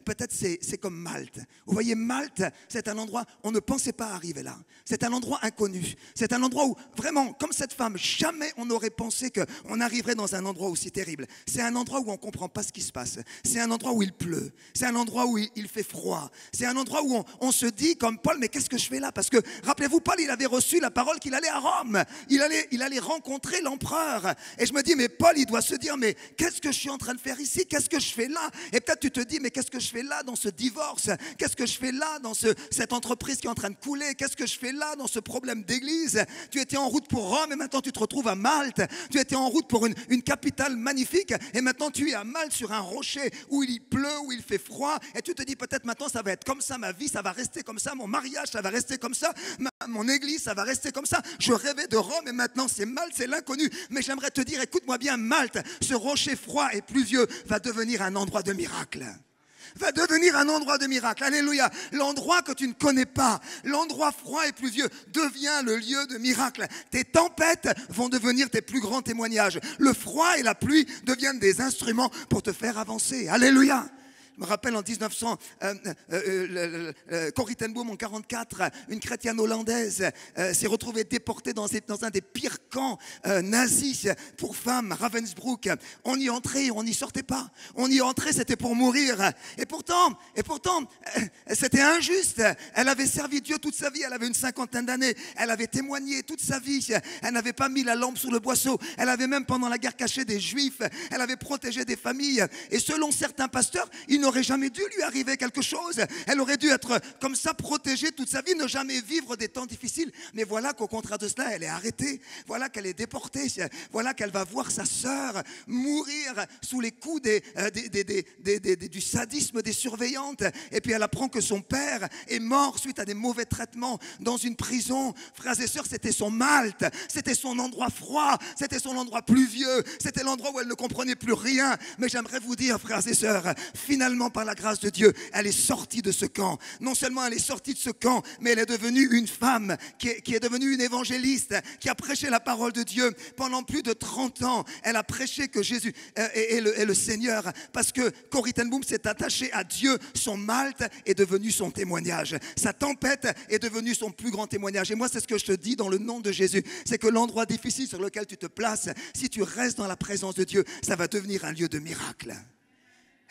peut-être c'est comme Malte. Vous voyez, Malte, c'est un endroit, on ne pensait pas arriver là. C'est un endroit inconnu. C'est un endroit où, vraiment, comme cette femme, jamais on n'aurait pensé qu'on arriverait dans un endroit aussi terrible. C'est un endroit où on ne comprend pas ce qui se passe. C'est un endroit où il pleut. C'est un endroit où il fait froid. C'est un endroit où on se dit, comme Paul, mais qu'est-ce que je fais là? Parce que, rappelez-vous, Paul, il avait reçu la parole qu'il allait à Rome. Il allait rencontrer l'empereur. Et je me dis, mais Paul, il doit se dire, mais qu'est-ce que je suis en train de faire ici? Qu'est-ce que je fais là? Et peut-être tu te dis, mais qu'est-ce que je fais là dans ce divorce? Qu'est-ce que je fais là dans cette entreprise qui est en train de couler? Qu'est-ce que je fais là dans ce problème d'église? Tu étais en route pour Rome et maintenant tu te retrouves à Malte. Tu étais en route pour une capitale magnifique et maintenant tu es à Malte sur un rocher où il pleut, où il fait froid. Et tu te dis peut-être maintenant ça va être comme ça, ma vie, ça va rester comme ça, mon mariage, ça va rester comme ça, mon église, ça va rester comme ça. Je rêvais de Rome et maintenant c'est Malte, c'est l'inconnu. Mais j'aimerais te dire, écoute-moi bien, Malte, ce rocher froid et pluvieux va devenir un endroit de miracle. Va devenir un endroit de miracle. Alléluia. L'endroit que tu ne connais pas, l'endroit froid et pluvieux devient le lieu de miracle. Tes tempêtes vont devenir tes plus grands témoignages. Le froid et la pluie deviennent des instruments pour te faire avancer. Alléluia. Je me rappelle en 1900, Corrie ten Boom en 1944, une chrétienne hollandaise s'est retrouvée déportée dans un des pires camps nazis pour femmes, Ravensbrück. On y entrait, on n'y sortait pas. On y entrait, c'était pour mourir. Et pourtant, c'était injuste. Elle avait servi Dieu toute sa vie, elle avait une 50aine d'années. Elle avait témoigné toute sa vie. Elle n'avait pas mis la lampe sous le boisseau. Elle avait même pendant la guerre caché des Juifs. Elle avait protégé des familles. Et selon certains pasteurs, il n'aurait jamais dû lui arriver quelque chose. Elle aurait dû être comme ça, protégée toute sa vie, ne jamais vivre des temps difficiles. Mais voilà qu'au contraire de cela, elle est arrêtée. Voilà qu'elle est déportée. Voilà qu'elle va voir sa sœur mourir sous les coups du sadisme des surveillantes. Et puis elle apprend que son père est mort suite à des mauvais traitements dans une prison. Frères et sœurs, c'était son Malte. C'était son endroit froid. C'était son endroit pluvieux. C'était l'endroit où elle ne comprenait plus rien. Mais j'aimerais vous dire, frères et sœurs, finalement, par la grâce de Dieu, elle est sortie de ce camp. Non seulement elle est sortie de ce camp, mais elle est devenue une femme qui est devenue une évangéliste, qui a prêché la parole de Dieu pendant plus de 30 ans. Elle a prêché que Jésus est le Seigneur, parce que Corrie ten Boom s'est attachée à Dieu. Son Malte est devenu son témoignage. Sa tempête est devenue son plus grand témoignage. Et moi, c'est ce que je te dis dans le nom de Jésus. C'est que l'endroit difficile sur lequel tu te places, si tu restes dans la présence de Dieu, ça va devenir un lieu de miracle.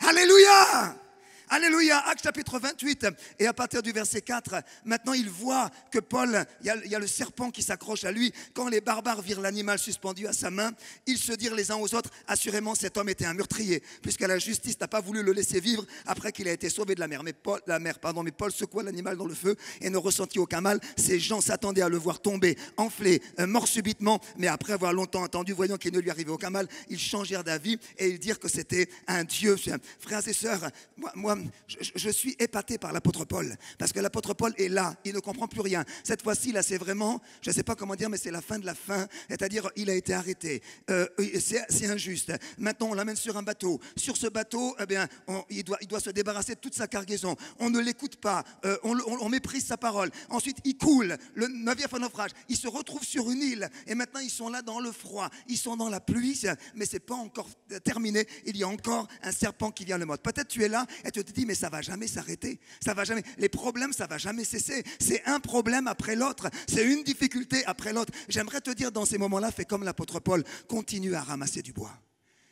Alléluia! Alléluia, Actes chapitre 28, et à partir du verset 4, maintenant il voit que Paul, il y a le serpent qui s'accroche à lui. Quand les barbares virent l'animal suspendu à sa main, ils se dirent les uns aux autres, assurément cet homme était un meurtrier, puisque la justice n'a pas voulu le laisser vivre après qu'il a été sauvé de la mer. Mais Paul secoua l'animal dans le feu et ne ressentit aucun mal. Ces gens s'attendaient à le voir tomber, enflé, mort subitement, mais après avoir longtemps attendu, voyant qu'il ne lui arrivait aucun mal, ils changèrent d'avis et ils dirent que c'était un Dieu. Frères et sœurs, moi je suis épaté par l'apôtre Paul, parce que l'apôtre Paul est là, il ne comprend plus rien. Cette fois-ci, là, c'est vraiment, je ne sais pas comment dire, mais c'est la fin de la fin, c'est-à-dire il a été arrêté, c'est injuste. Maintenant, on l'amène sur un bateau. Sur ce bateau, eh bien, il doit se débarrasser de toute sa cargaison. On ne l'écoute pas, on méprise sa parole. Ensuite, il coule, le 9e naufrage. Il se retrouve sur une île, et maintenant, ils sont là dans le froid, ils sont dans la pluie, mais ce n'est pas encore terminé. Il y a encore un serpent qui vient le mordre. Peut-être tu es là et tu tu te dis, mais ça va jamais s'arrêter. Ça va jamais. Les problèmes, ça va jamais cesser. C'est un problème après l'autre. C'est une difficulté après l'autre. J'aimerais te dire dans ces moments-là, fais comme l'apôtre Paul. Continue à ramasser du bois.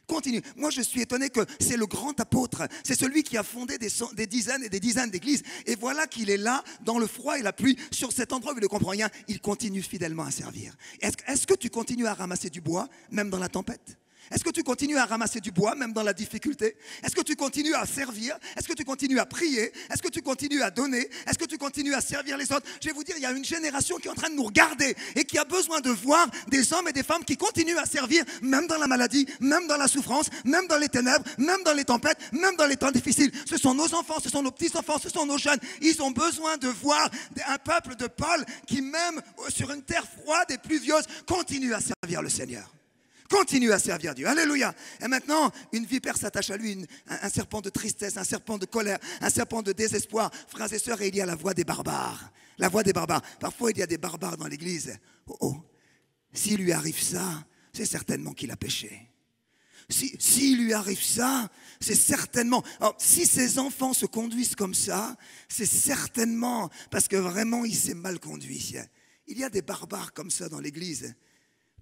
Continue. Moi, je suis étonné que c'est le grand apôtre. C'est celui qui a fondé des dizaines et des dizaines d'églises. Et voilà qu'il est là, dans le froid et la pluie, sur cet endroit où il ne comprend rien. Il continue fidèlement à servir. Est-ce que tu continues à ramasser du bois, même dans la tempête ? Est-ce que tu continues à ramasser du bois, même dans la difficulté? Est-ce que tu continues à servir? Est-ce que tu continues à prier? Est-ce que tu continues à donner? Est-ce que tu continues à servir les autres? Je vais vous dire, il y a une génération qui est en train de nous regarder et qui a besoin de voir des hommes et des femmes qui continuent à servir, même dans la maladie, même dans la souffrance, même dans les ténèbres, même dans les tempêtes, même dans les temps difficiles. Ce sont nos enfants, ce sont nos petits-enfants, ce sont nos jeunes. Ils ont besoin de voir un peuple de Paul qui, même sur une terre froide et pluvieuse, continue à servir le Seigneur. Continue à servir Dieu. Alléluia. Et maintenant, une vipère s'attache à lui, un serpent de tristesse, un serpent de colère, un serpent de désespoir. Frères et sœurs, et il y a la voix des barbares. La voix des barbares. Parfois, il y a des barbares dans l'église. S'il lui arrive ça, c'est certainement qu'il a péché. S'il lui arrive ça, c'est certainement... Alors, si ses enfants se conduisent comme ça, c'est certainement parce que vraiment, il s'est mal conduit. Il y a des barbares comme ça dans l'église.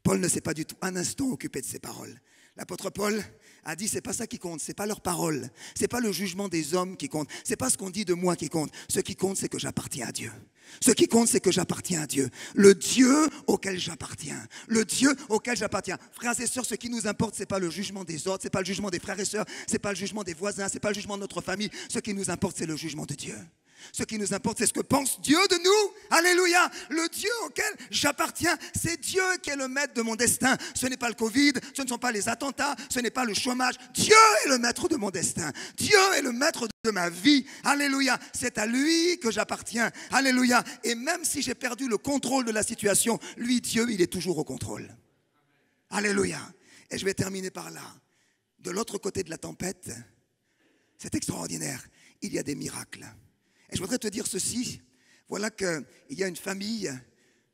Paul ne s'est pas du tout un instant occupé de ses paroles. L'apôtre Paul a dit, c'est pas ça qui compte, c'est pas leurs paroles, c'est pas le jugement des hommes qui compte, c'est pas ce qu'on dit de moi qui compte. Ce qui compte, c'est que j'appartiens à Dieu. Ce qui compte, c'est que j'appartiens à Dieu. Le Dieu auquel j'appartiens. Le Dieu auquel j'appartiens. Frères et sœurs, ce qui nous importe, c'est pas le jugement des autres, c'est pas le jugement des frères et sœurs, c'est pas le jugement des voisins, c'est pas le jugement de notre famille. Ce qui nous importe, c'est le jugement de Dieu. Ce qui nous importe, c'est ce que pense Dieu de nous. Alléluia. Le Dieu auquel j'appartiens, c'est Dieu qui est le maître de mon destin. Ce n'est pas le Covid, ce ne sont pas les attentats, ce n'est pas le chômage. Dieu est le maître de mon destin. Dieu est le maître de ma vie. Alléluia. C'est à lui que j'appartiens. Alléluia. Et même si j'ai perdu le contrôle de la situation, lui, Dieu, il est toujours au contrôle. Alléluia. Et je vais terminer par là. De l'autre côté de la tempête, c'est extraordinaire. Il y a des miracles. Et je voudrais te dire ceci, voilà qu'il y a une famille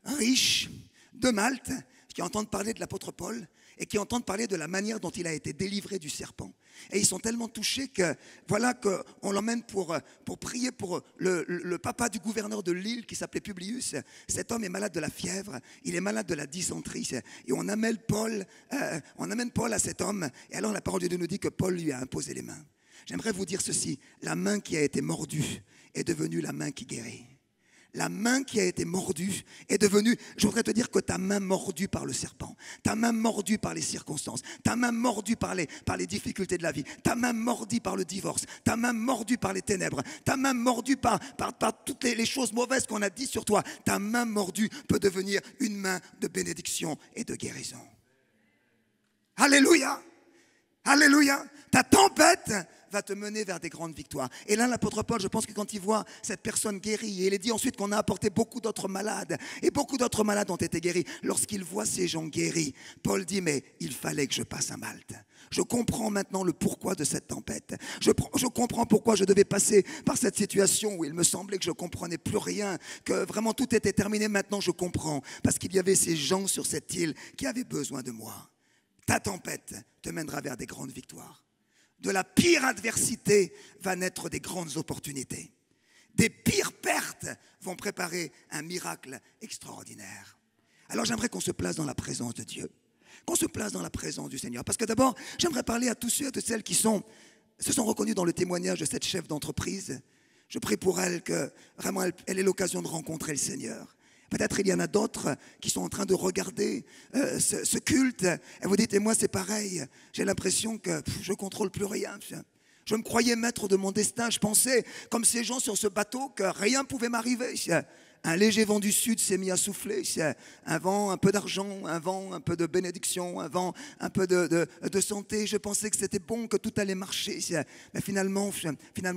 riche de Malte qui entendent parler de l'apôtre Paul et qui entendent parler de la manière dont il a été délivré du serpent. Et ils sont tellement touchés que voilà qu'on l'emmène pour prier pour le papa du gouverneur de l'île qui s'appelait Publius. Cet homme est malade de la fièvre, il est malade de la dysenterie. Et on amène Paul à cet homme. Et alors la parole de Dieu nous dit que Paul lui a imposé les mains. J'aimerais vous dire ceci, la main qui a été mordue est devenue la main qui guérit. La main qui a été mordue est devenue, je voudrais te dire que ta main mordue par le serpent, ta main mordue par les circonstances, ta main mordue par les difficultés de la vie, ta main mordue par le divorce, ta main mordue par les ténèbres, ta main mordue par toutes les choses mauvaises qu'on a dites sur toi, ta main mordue peut devenir une main de bénédiction et de guérison. Alléluia! Alléluia! Ta tempête va te mener vers des grandes victoires. Et là, l'apôtre Paul, je pense que quand il voit cette personne guérie, et il est dit ensuite qu'on a apporté beaucoup d'autres malades, et beaucoup d'autres malades ont été guéris. Lorsqu'il voit ces gens guéris, Paul dit, mais il fallait que je passe à Malte. Je comprends maintenant le pourquoi de cette tempête. Je comprends pourquoi je devais passer par cette situation où il me semblait que je ne comprenais plus rien, que vraiment tout était terminé. Maintenant, je comprends, parce qu'il y avait ces gens sur cette île qui avaient besoin de moi. Ta tempête te mènera vers des grandes victoires. De la pire adversité va naître des grandes opportunités. Des pires pertes vont préparer un miracle extraordinaire. Alors j'aimerais qu'on se place dans la présence de Dieu, qu'on se place dans la présence du Seigneur. Parce que d'abord, j'aimerais parler à tous ceux et de celles qui se sont reconnus dans le témoignage de cette chef d'entreprise. Je prie pour elle que vraiment elle ait l'occasion de rencontrer le Seigneur. Peut-être il y en a d'autres qui sont en train de regarder ce culte. Et vous dites, et moi c'est pareil, j'ai l'impression que je ne contrôle plus rien. Je me croyais maître de mon destin, je pensais, comme ces gens sur ce bateau, que rien ne pouvait m'arriver. Un léger vent du sud s'est mis à souffler, un vent, un peu d'argent, un vent, un peu de bénédiction, un vent, un peu de santé. Je pensais que c'était bon, que tout allait marcher. Mais finalement,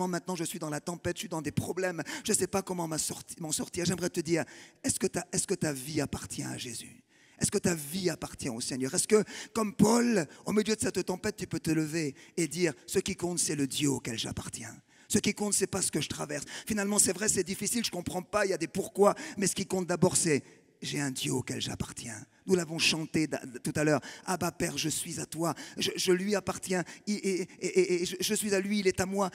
maintenant, je suis dans la tempête, je suis dans des problèmes. Je ne sais pas comment m'en sortir. J'aimerais te dire, est-ce que ta vie appartient à Jésus ? Est-ce que ta vie appartient au Seigneur? Est-ce que, comme Paul, au milieu de cette tempête, tu peux te lever et dire, ce qui compte, c'est le Dieu auquel j'appartiens. Ce qui compte, c'est pas ce que je traverse. Finalement, c'est vrai, c'est difficile, je comprends pas, il y a des pourquoi. Mais ce qui compte d'abord, c'est j'ai un Dieu auquel j'appartiens. Nous l'avons chanté tout à l'heure. Abba Père, je suis à toi. Je lui appartiens et je suis à lui, il est à moi.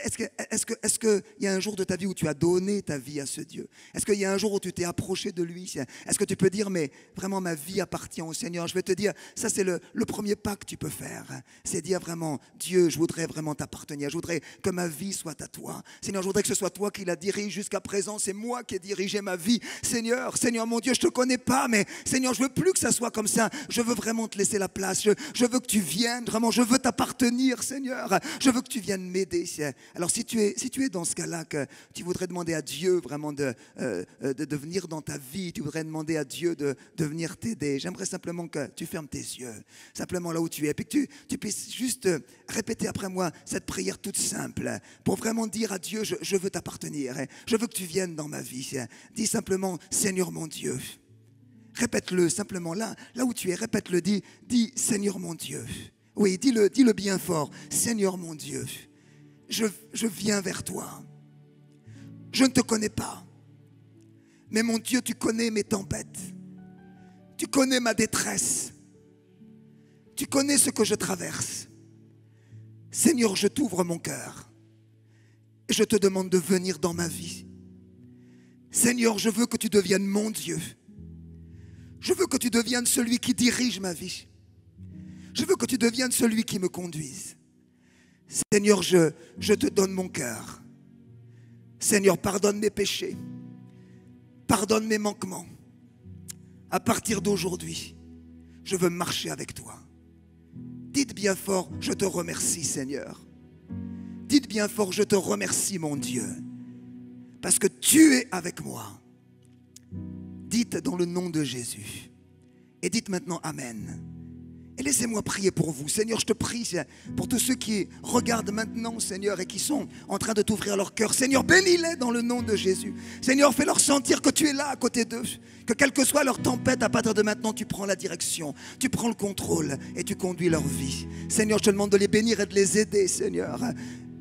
Est-ce qu'il y a un jour de ta vie où tu as donné ta vie à ce Dieu? Est-ce qu'il y a un jour où tu t'es approché de lui? Est-ce que tu peux dire, mais vraiment ma vie appartient au Seigneur? Je vais te dire, ça c'est le premier pas que tu peux faire. C'est dire vraiment, Dieu, je voudrais vraiment t'appartenir. Je voudrais que ma vie soit à toi. Seigneur, je voudrais que ce soit toi qui la dirige jusqu'à présent. C'est moi qui ai dirigé ma vie. Seigneur mon Dieu, je ne te connais pas, mais Seigneur, je veux plus que ça soit comme ça. Je veux vraiment te laisser la place. Je veux que tu viennes, vraiment, je veux t'appartenir, Seigneur. Je veux que tu viennes m'aider. Alors, si tu es dans ce cas-là, que tu voudrais demander à Dieu vraiment de venir dans ta vie, tu voudrais demander à Dieu de venir t'aider, j'aimerais simplement que tu fermes tes yeux, simplement là où tu es, puis que tu puisses juste répéter après moi cette prière toute simple, pour vraiment dire à Dieu, je veux t'appartenir, je veux que tu viennes dans ma vie. Dis simplement, Seigneur mon Dieu. Répète-le simplement là où tu es, répète-le, dis Seigneur mon Dieu. Oui, dis-le bien fort, Seigneur mon Dieu, je viens vers toi. Je ne te connais pas, mais mon Dieu, tu connais mes tempêtes, tu connais ma détresse, tu connais ce que je traverse. Seigneur, je t'ouvre mon cœur et je te demande de venir dans ma vie. Seigneur, je veux que tu deviennes mon Dieu. Je veux que tu deviennes celui qui dirige ma vie. Je veux que tu deviennes celui qui me conduise. Seigneur, je te donne mon cœur. Seigneur, pardonne mes péchés. Pardonne mes manquements. À partir d'aujourd'hui, je veux marcher avec toi. Dites bien fort, je te remercie, Seigneur. Dites bien fort, je te remercie, mon Dieu. Parce que tu es avec moi. Dites dans le nom de Jésus. Et dites maintenant Amen. Et laissez-moi prier pour vous. Seigneur, je te prie pour tous ceux qui regardent maintenant, Seigneur, et qui sont en train de t'ouvrir leur cœur. Seigneur, bénis-les dans le nom de Jésus. Seigneur, fais-leur sentir que tu es là à côté d'eux. Que quelle que soit leur tempête, à partir de maintenant, tu prends la direction. Tu prends le contrôle et tu conduis leur vie. Seigneur, je te demande de les bénir et de les aider, Seigneur.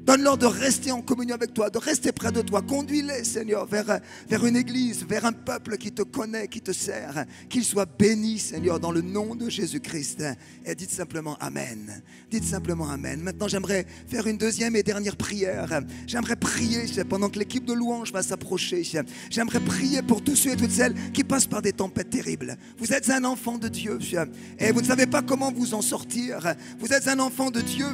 Donne-leur de rester en communion avec toi, de rester près de toi. Conduis-les, Seigneur, vers une église, vers un peuple qui te connaît, qui te sert. Qu'ils soient bénis, Seigneur, dans le nom de Jésus-Christ. Et dites simplement Amen. Dites simplement Amen. Maintenant, j'aimerais faire une deuxième et dernière prière. J'aimerais prier pendant que l'équipe de louange va s'approcher. J'aimerais prier pour tous ceux et toutes celles qui passent par des tempêtes terribles. Vous êtes un enfant de Dieu et vous ne savez pas comment vous en sortir. Vous êtes un enfant de Dieu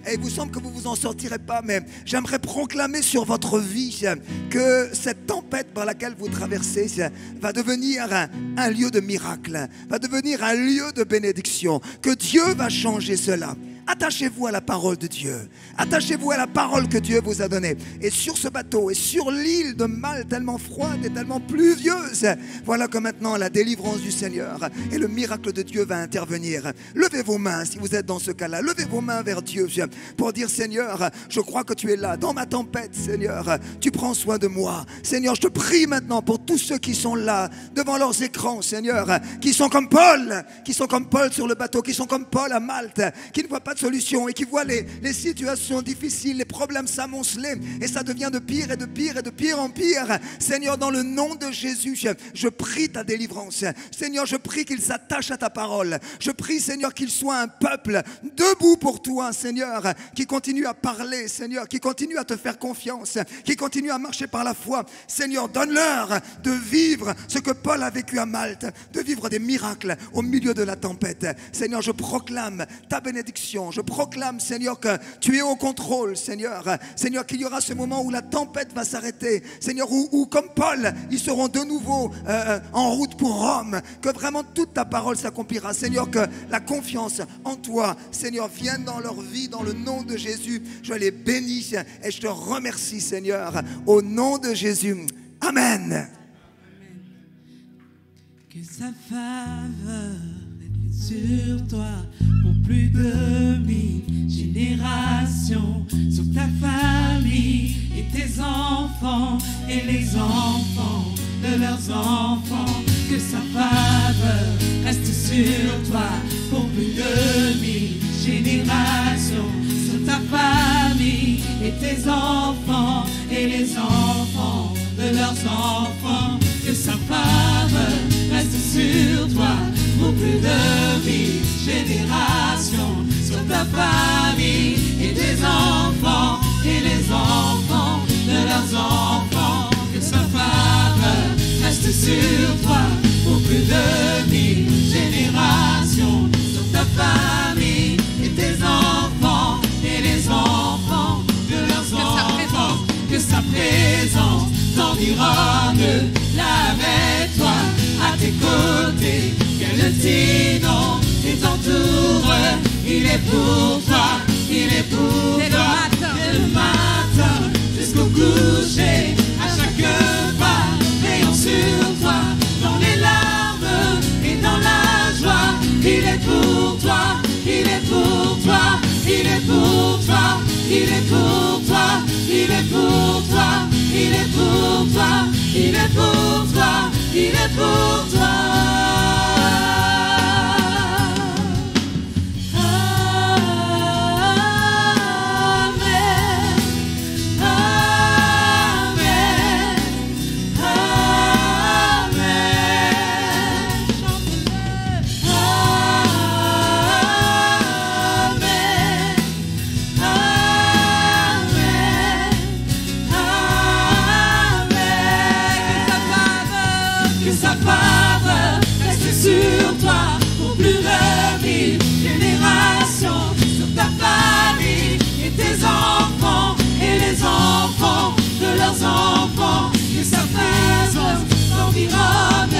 et il vous semble que vous vous en sortirez pas, mais j'aimerais proclamer sur votre vie que cette tempête par laquelle vous traversez va devenir un lieu de miracle, va devenir un lieu de bénédiction, que Dieu va changer cela. Attachez-vous à la parole de Dieu. Attachez-vous à la parole que Dieu vous a donnée. Et sur ce bateau et sur l'île de Malte tellement froide et tellement pluvieuse, voilà que maintenant la délivrance du Seigneur et le miracle de Dieu va intervenir. Levez vos mains si vous êtes dans ce cas-là. Levez vos mains vers Dieu pour dire Seigneur, je crois que tu es là dans ma tempête, Seigneur. Tu prends soin de moi. Seigneur, je te prie maintenant pour tous ceux qui sont là devant leurs écrans, Seigneur, qui sont comme Paul sur le bateau, qui sont comme Paul à Malte, qui ne voient pas de solution et qui voient les situations difficiles, les problèmes s'amonceler et ça devient de pire et de pire et de pire en pire. Seigneur, dans le nom de Jésus, je prie ta délivrance. Seigneur, je prie qu'il s'attache à ta parole. Je prie, Seigneur, qu'il soit un peuple debout pour toi, Seigneur, qui continue à parler, Seigneur, qui continue à te faire confiance, qui continue à marcher par la foi. Seigneur, donne-leur de vivre ce que Paul a vécu à Malte, de vivre des miracles au milieu de la tempête. Seigneur, je proclame ta bénédiction. Je proclame, Seigneur, que tu es au contrôle, Seigneur. Seigneur, qu'il y aura ce moment où la tempête va s'arrêter. Seigneur, où comme Paul, ils seront de nouveau en route pour Rome. Que vraiment toute ta parole s'accomplira. Seigneur, que la confiance en toi, Seigneur, vienne dans leur vie, dans le nom de Jésus. Je les bénis et je te remercie, Seigneur, au nom de Jésus. Amen. Que sa faveur sur toi pour plus de 1000 générations, sur ta famille et tes enfants et les enfants de leurs enfants. Que sa faveur reste sur toi pour plus de 1000 générations, sur ta famille et tes enfants et les enfants de leurs enfants. Que sa faveur reste sur toi là avec toi, à tes côtés, que le Tinon t'entoure. Il est pour toi, il est pour toi, dès le matin jusqu'au coucher, à chaque pas, veillant sur toi, dans les larmes et dans la joie. Il est pour toi, il est pour toi, il est pour toi, il est pour toi, il est pour toi, il est pour toi, il est pour toi, il est pour toi. Sur toi, pour plus de 1000 générations, sur ta famille et tes enfants et les enfants de leurs enfants, que sa présence t'environne,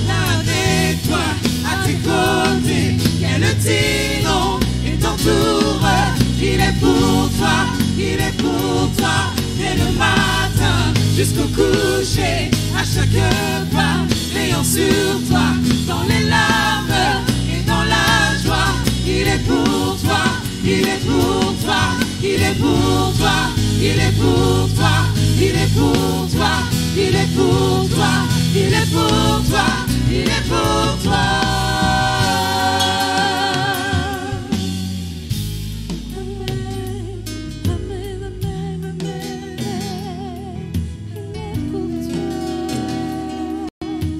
là avec toi, à tes côtés, qu'elle Tinon et t'entoure. Il est pour toi, il est pour toi, dès le matin jusqu'au coucher, à chaque pas, veillant sur toi, dans les larmes et dans la joie. Il est pour toi, il est pour toi, il est pour toi, il est pour toi, il est pour toi, il est pour toi, il est pour toi, il est pour toi.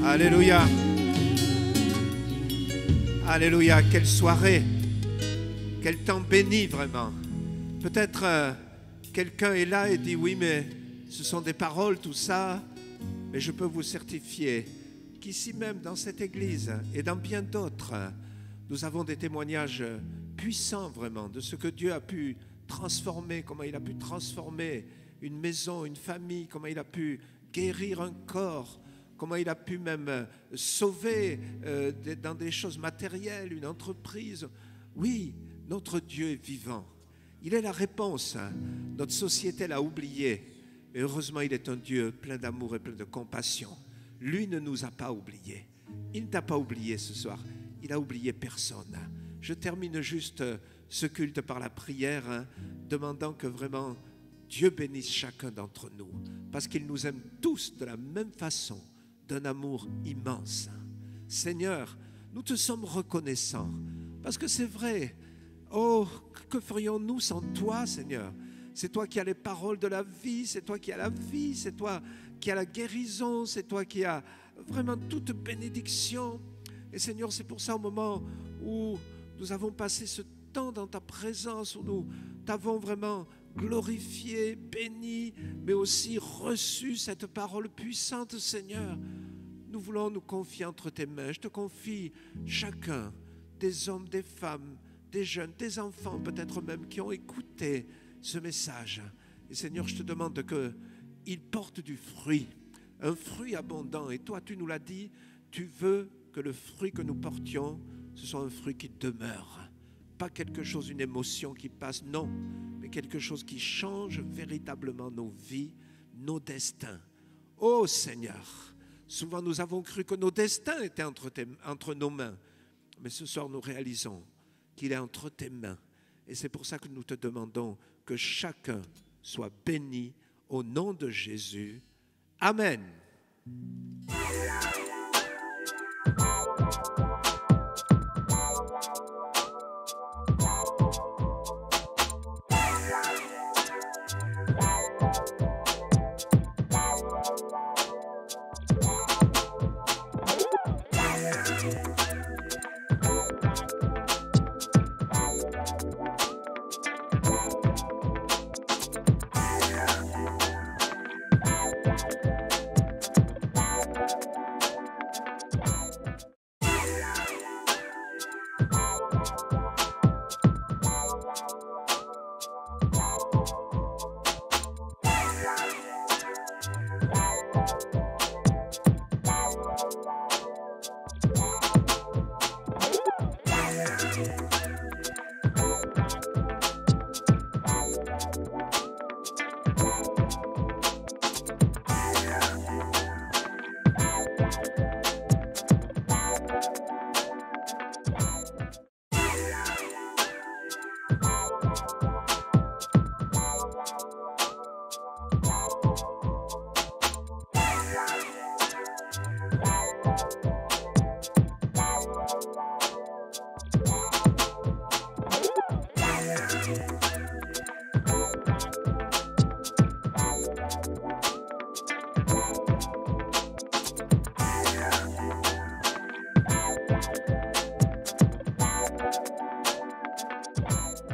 Alléluia. Alléluia. Quelle soirée. Quel temps béni vraiment. Peut-être quelqu'un est là et dit oui, mais ce sont des paroles, tout ça. Mais je peux vous certifier qu'ici même, dans cette église et dans bien d'autres, nous avons des témoignages puissants vraiment de ce que Dieu a pu transformer, comment il a pu transformer une maison, une famille, comment il a pu guérir un corps, comment il a pu même sauver dans des choses matérielles, une entreprise. Oui, notre Dieu est vivant. Il est la réponse. Notre société l'a oublié. Mais heureusement, il est un Dieu plein d'amour et plein de compassion. Lui ne nous a pas oubliés. Il ne t'a pas oublié ce soir. Il n'a oublié personne. Je termine juste ce culte par la prière, demandant que vraiment Dieu bénisse chacun d'entre nous, parce qu'il nous aime tous de la même façon, d'un amour immense. Seigneur, nous te sommes reconnaissants, parce que c'est vrai, oh, que ferions-nous sans toi, Seigneur? C'est toi qui as les paroles de la vie, c'est toi qui as la vie, c'est toi qui as la guérison, c'est toi qui as vraiment toute bénédiction. Et Seigneur, c'est pour ça au moment où nous avons passé ce temps dans ta présence, où nous t'avons vraiment glorifié, béni, mais aussi reçu cette parole puissante, Seigneur. Nous voulons nous confier entre tes mains. Je te confie chacun, des hommes, des femmes, des jeunes, des enfants peut-être même, qui ont écouté ce message. Et Seigneur, je te demande qu'ils portent du fruit, un fruit abondant. Et toi, tu nous l'as dit, tu veux que le fruit que nous portions, ce soit un fruit qui demeure. Pas quelque chose, une émotion qui passe, non, mais quelque chose qui change véritablement nos vies, nos destins. Oh Seigneur, souvent nous avons cru que nos destins étaient entre nos mains, mais ce soir nous réalisons qu'il est entre tes mains. Et c'est pour ça que nous te demandons que chacun soit béni au nom de Jésus. Amen.